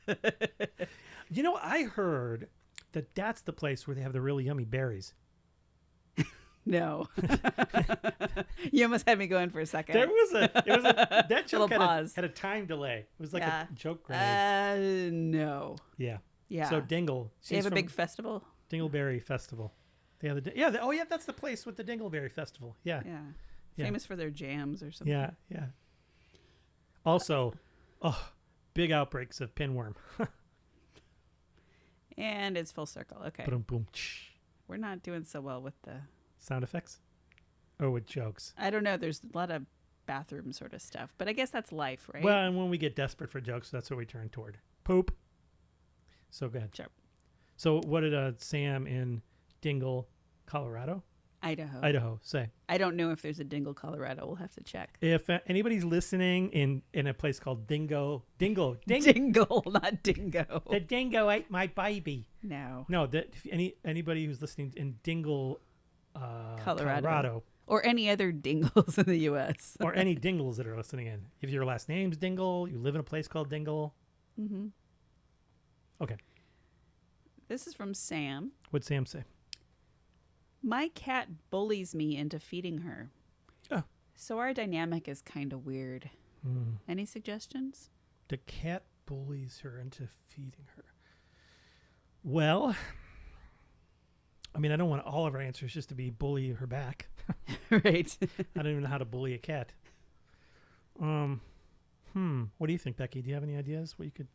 I heard that that's the place where they have the really yummy berries. No. You almost had me going for a second. That joke pause. had a time delay. It was like a joke grenade. No. Yeah. Yeah. So Dingle. They have a big festival? Dingleberry Festival. They have that's the place with the Dingleberry Festival. Yeah. Yeah. Famous for their jams or something. Yeah, yeah. Also, big outbreaks of pinworm. And it's full circle. Okay. Boom, boom. We're not doing so well with the Sound effects? Or with jokes? I don't know. There's a lot of bathroom sort of stuff, but I guess that's life, right? Well, and when we get desperate for jokes, that's what we turn toward. Poop. So go ahead. Sure. So what did Sam in Dingle, Colorado? Idaho say? I don't know if there's a Dingle, Colorado. We'll have to check. If anybody's listening in a place called Dingle, Dingle, not Dingo. The dingo ate my baby. No. Anybody who's listening in Dingle, Colorado, or any other Dingles in the U.S. or any Dingles that are listening in. If your last name's Dingle, you live in a place called Dingle. Mm-hmm. Okay. This is from Sam. What'd Sam say? My cat bullies me into feeding her. Oh. So our dynamic is kind of weird. Any suggestions? The cat bullies her into feeding her. Well, I mean, I don't want all of our answers just to be bully her back. Right. I don't even know how to bully a cat. What do you think, Becky? Do you have any ideas what you could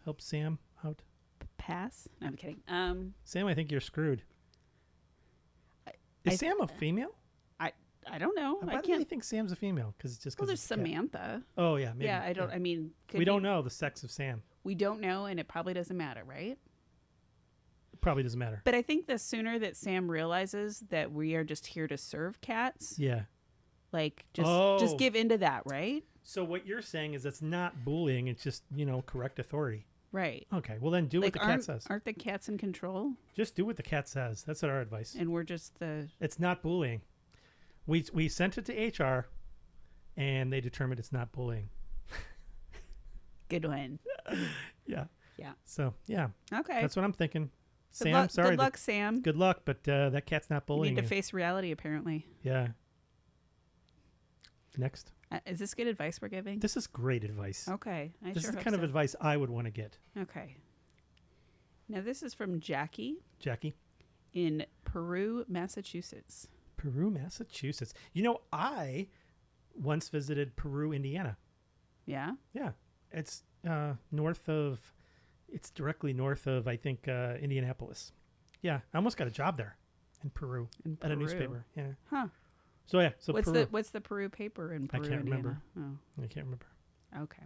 help Sam out? Pass. No, I'm kidding. Sam, I think you're screwed. Is Sam a female? I don't know. Why I do you can't. think Sam's a female? Because it's just Well, because there's Samantha. Oh yeah, maybe. Yeah, I don't. I mean, We don't know the sex of Sam. We don't know, and it probably doesn't matter, right? It probably doesn't matter. But I think the sooner that Sam realizes that we are just here to serve cats, Yeah. like Oh. just give into that, right? So what you're saying is it's not bullying. It's just correct authority. Right. Okay. Well then, do what Like, the cat says. aren't the cats in control? Just do what the cat says. That's our advice. And we're just the. It's not bullying. We sent it to HR, and they determined it's not bullying. Good one. Yeah. Yeah. So yeah, Okay. that's what I'm thinking. Good Sam, luck, sorry. Good luck, Sam. Good luck, but that cat's not You bullying need to you. face reality, apparently. Yeah. Next. Is this good advice we're giving? This is great advice. Okay. I This sure is the hope kind of so. advice I would want to get. Okay. Now, this is from Jackie Jackie. in Peru, Massachusetts. Peru, Massachusetts. I once visited Peru, Indiana. Yeah? Yeah. It's it's directly north of, I think, Indianapolis. Yeah. I almost got a job there in Peru, In at a Peru. newspaper. Yeah. Huh. So yeah. So Peru. What's the Peru paper in Peru, can't Indiana? I can't remember. Oh, okay.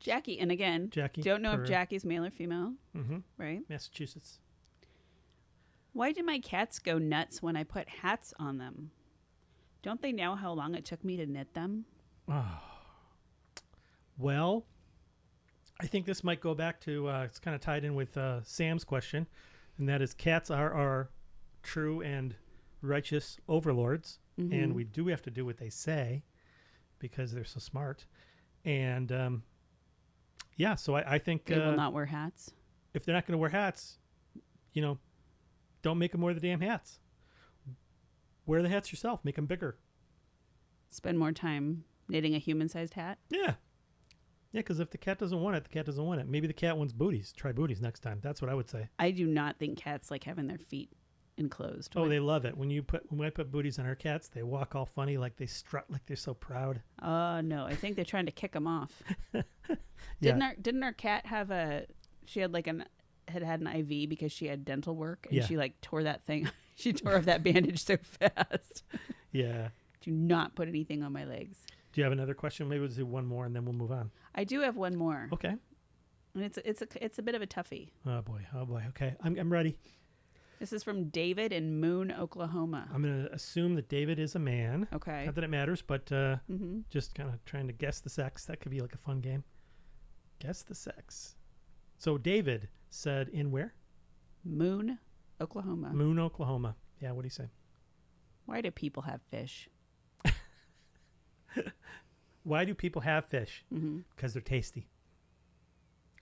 Jackie, and again, Jackie, don't know Peru. if Jackie's male or female, Mm-hmm. right? Massachusetts. Why do my cats go nuts when I put hats on them? Don't they know how long it took me to knit them? Well, I think this might go back to it's kind of tied in with Sam's question, and that is cats are our true and righteous overlords, and we do have to do what they say because they're so smart. And yeah, so I think They will not wear hats. if they're not going to wear hats, don't make them wear the damn hats. Wear the hats yourself. Make them bigger. Spend more time knitting a human-sized hat. Yeah. Yeah, because if the cat doesn't want it, the cat doesn't want it. Maybe the cat wants booties. Try booties next time. That's what I would say. I do not think cats like having their feet enclosed. Oh, they love it. When I put booties on our cats, they walk all funny, like they strut, like they're so proud. No, I think they're trying to kick them off. Yeah. Didn't our cat have she had like had an IV because she had dental work, and Yeah. she like tore that thing. She tore off that bandage so fast. Yeah. Do not put anything on my legs. Do you have another question? Maybe we'll do one more and then we'll move on. I do have one more, Okay. and it's a bit of a toughie. Oh boy. Oh boy. Okay. I'm ready. This is from David in Moon, Oklahoma. I'm going to assume that David is a man. Okay. Not that it matters, but just kind of trying to guess the sex. That could be like a fun game. Guess the sex. So David said in where? Moon, Oklahoma. Moon, Oklahoma. Yeah, what do you say? Why do people have fish? Why do people have fish? Mm-hmm. Because they're tasty.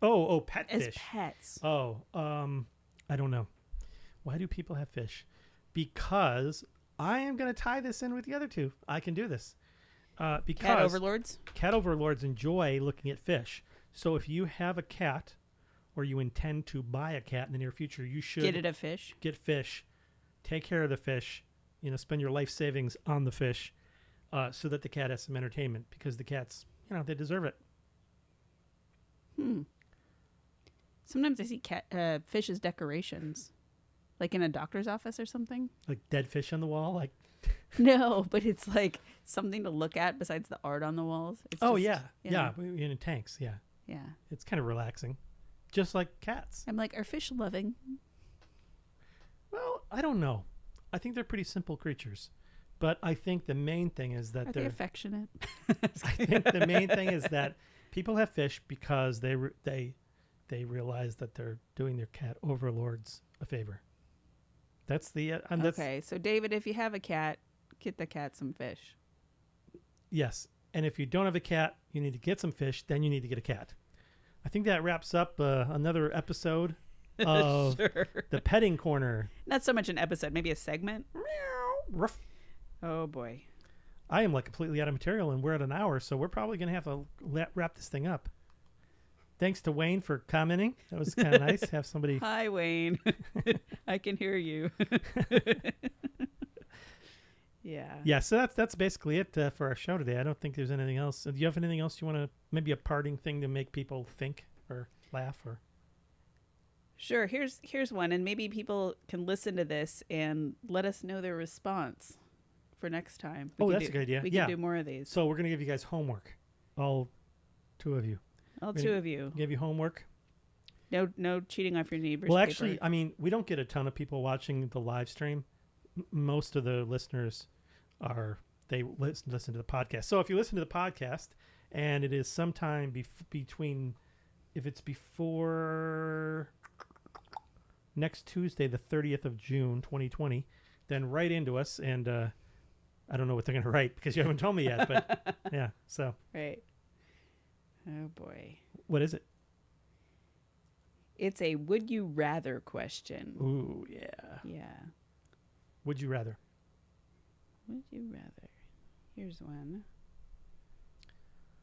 Oh, pet As fish. pets. Oh, I don't know. Why do people have fish? Because I am going to tie this in with the other two. I can do this. Because Cat overlords? cat overlords enjoy looking at fish. So if you have a cat or you intend to buy a cat in the near future, you should Get it a fish? get fish, take care of the fish, spend your life savings on the fish so that the cat has some entertainment because the cats, they deserve it. Sometimes I see fish as decorations, like in a doctor's office or something. Like dead fish on the wall. Like, No, but it's like something to look at besides the art on the walls. It's oh, just, yeah. you know, Yeah. In tanks. Yeah. Yeah. It's kind of relaxing. Just like cats. I'm like, are fish loving? Well, I don't know. I think they're pretty simple creatures. But I think the main thing is that Are they they're. affectionate? I think the main thing is that people have fish because they realize that they're doing their cat overlords a favor. That's the. That's, Okay, so David, if you have a cat, get the cat some fish. Yes. And if you don't have a cat, you need to get some fish. Then you need to get a cat. I think that wraps up another episode of the Petting Corner. Not so much an episode, maybe a segment. Ruff. Oh boy. I am like completely out of material, and we're at an hour, so we're probably going to have to wrap this thing up. Thanks to Wayne for commenting. That was kind of nice to have somebody. Hi, Wayne. I can hear you. Yeah. Yeah, so that's basically it for our show today. I don't think there's anything else. Do you have anything else you want to, maybe a parting thing to make people think or laugh or? Sure. Here's one, and maybe people can listen to this and let us know their response for next time. That's a good idea. We can do more of these. So we're going to give you guys homework, all two of you. All two of you. Give you homework. No cheating off your neighbor's Well, paper. actually, I mean, we don't get a ton of people watching the live stream. Most of the listeners listen to the podcast. So if you listen to the podcast and it is sometime between, if it's before next Tuesday, the 30th of June, 2020, then write into us. And I don't know what they're going to write because you haven't told me yet. But yeah, so. Right. Oh, boy. What is it? It's a would you rather question. Ooh, yeah. Yeah. Would you rather? Would you rather? Here's one.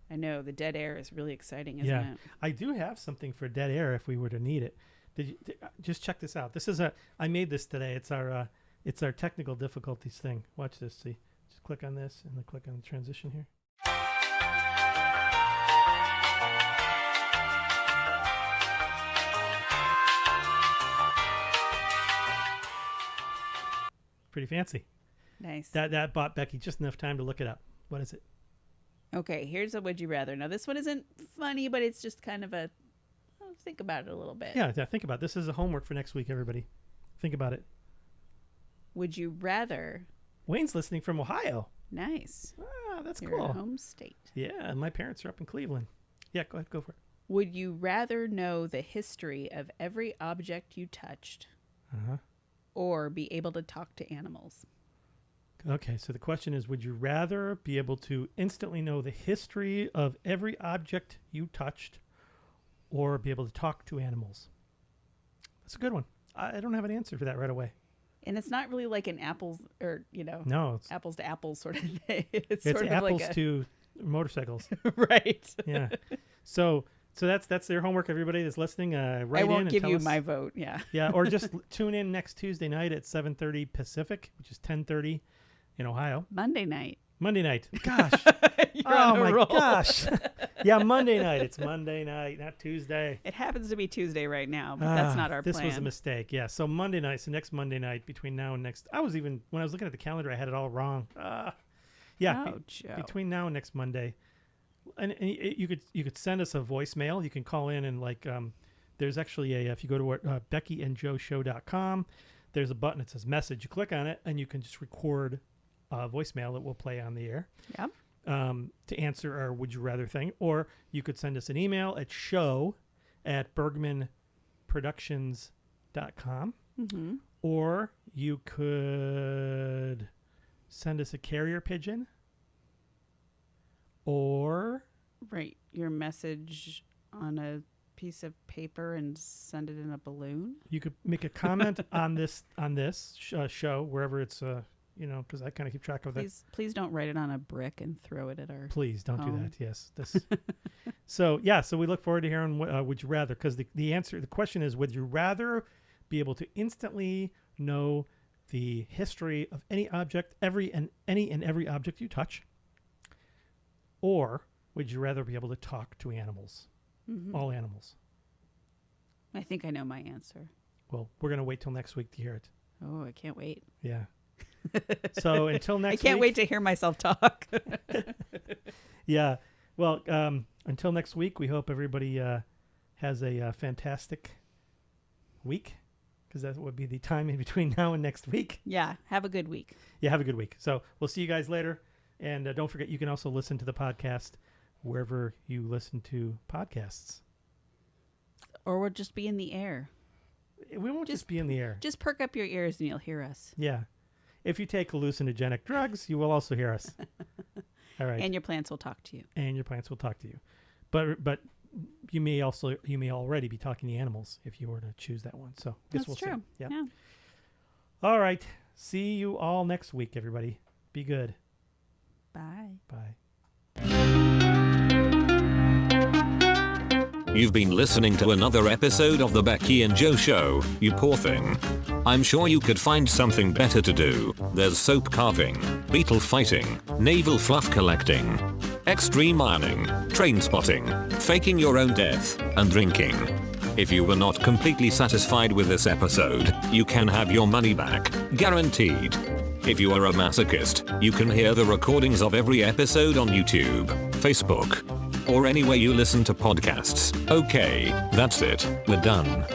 I know the dead air is really exciting, isn't it? I do have something for dead air if we were to need it. Just check this out. This is I made this today. It's our technical difficulties thing. Watch this. See, just click on this and then click on the transition here. Pretty fancy. Nice. That bought Becky just enough time to look it up. What is it? Okay, here's a would you rather. Now, this one isn't funny, but it's just kind of think about it a little bit. Yeah, think about it. This is a homework for next week, everybody. Think about it. Would you rather... Wayne's listening from Ohio. Nice. Ah, that's Your cool. home state. Yeah, and my parents are up in Cleveland. Yeah, go ahead, go for it. Would you rather know the history of every object you touched or be able to talk to animals? Okay, so the question is, would you rather be able to instantly know the history of every object you touched or be able to talk to animals? That's a good one. I don't have an answer for that right away. And it's not really like an apples or, no, it's apples to apples sort of thing. It's sort of apples like to motorcycles. Right. Yeah. So that's their homework, everybody that's listening. Write I won't in and give tell you us. My vote. Yeah. Yeah, or just tune in next Tuesday night at 7:30 Pacific, which is 10:30 in Ohio. Monday night. Gosh. You're on a roll. Gosh. Yeah, Monday night. It's Monday night, not Tuesday. It happens to be Tuesday right now, but that's not our this plan. was a mistake. Yeah, so Monday night, so next Monday night between now and next. When I was looking at the calendar, I had it all wrong. Yeah, Joe. between now and next Monday. And you could send us a voicemail. You can call in and there's actually if you go to BeckyandJoeShow.com, there's a button that says message. You click on it and you can just record a voicemail that will play on the air. Yep. To answer our would you rather thing, or you could send us an email at show@bergmanproductions.com, or you could send us a carrier pigeon, or write your message on a piece of paper and send it in a balloon. You could make a comment on this show wherever it's because I kind of keep track of that. Please don't write it on a brick and throw it at our. Please don't home. do that. Yes. So we look forward to hearing would you rather, because the question is, would you rather be able to instantly know the history of any object, any and every object you touch, or would you rather be able to talk to animals, all animals? I think I know my answer. Well, we're going to wait till next week to hear it. Oh, I can't wait. Yeah. So until next week. I can't wait to hear myself talk. Yeah. Well, until next week, we hope everybody has a fantastic week, because that would be the time in between now and next week. Yeah. Have a good week. Yeah, have a good week. So we'll see you guys later. And don't forget, you can also listen to the podcast wherever you listen to podcasts. Or we'll just be in the air. We won't just be in the air. Just perk up your ears and you'll hear us. Yeah. If you take hallucinogenic drugs, you will also hear us. All right. And your plants will talk to you. And your plants will talk to you. But you may already be talking to animals if you were to choose that one. So That's we'll true. See. Yeah. Yeah. All right. See you all next week, everybody. Be good. Bye. Bye. You've been listening to another episode of The Becky and Joe Show, you poor thing. I'm sure you could find something better to do. There's soap carving, beetle fighting, naval fluff collecting, extreme ironing, train spotting, faking your own death, and drinking. If you were not completely satisfied with this episode, you can have your money back, guaranteed. If you are a masochist, you can hear the recordings of every episode on YouTube, Facebook, or anywhere you listen to podcasts. Okay, that's it, we're done.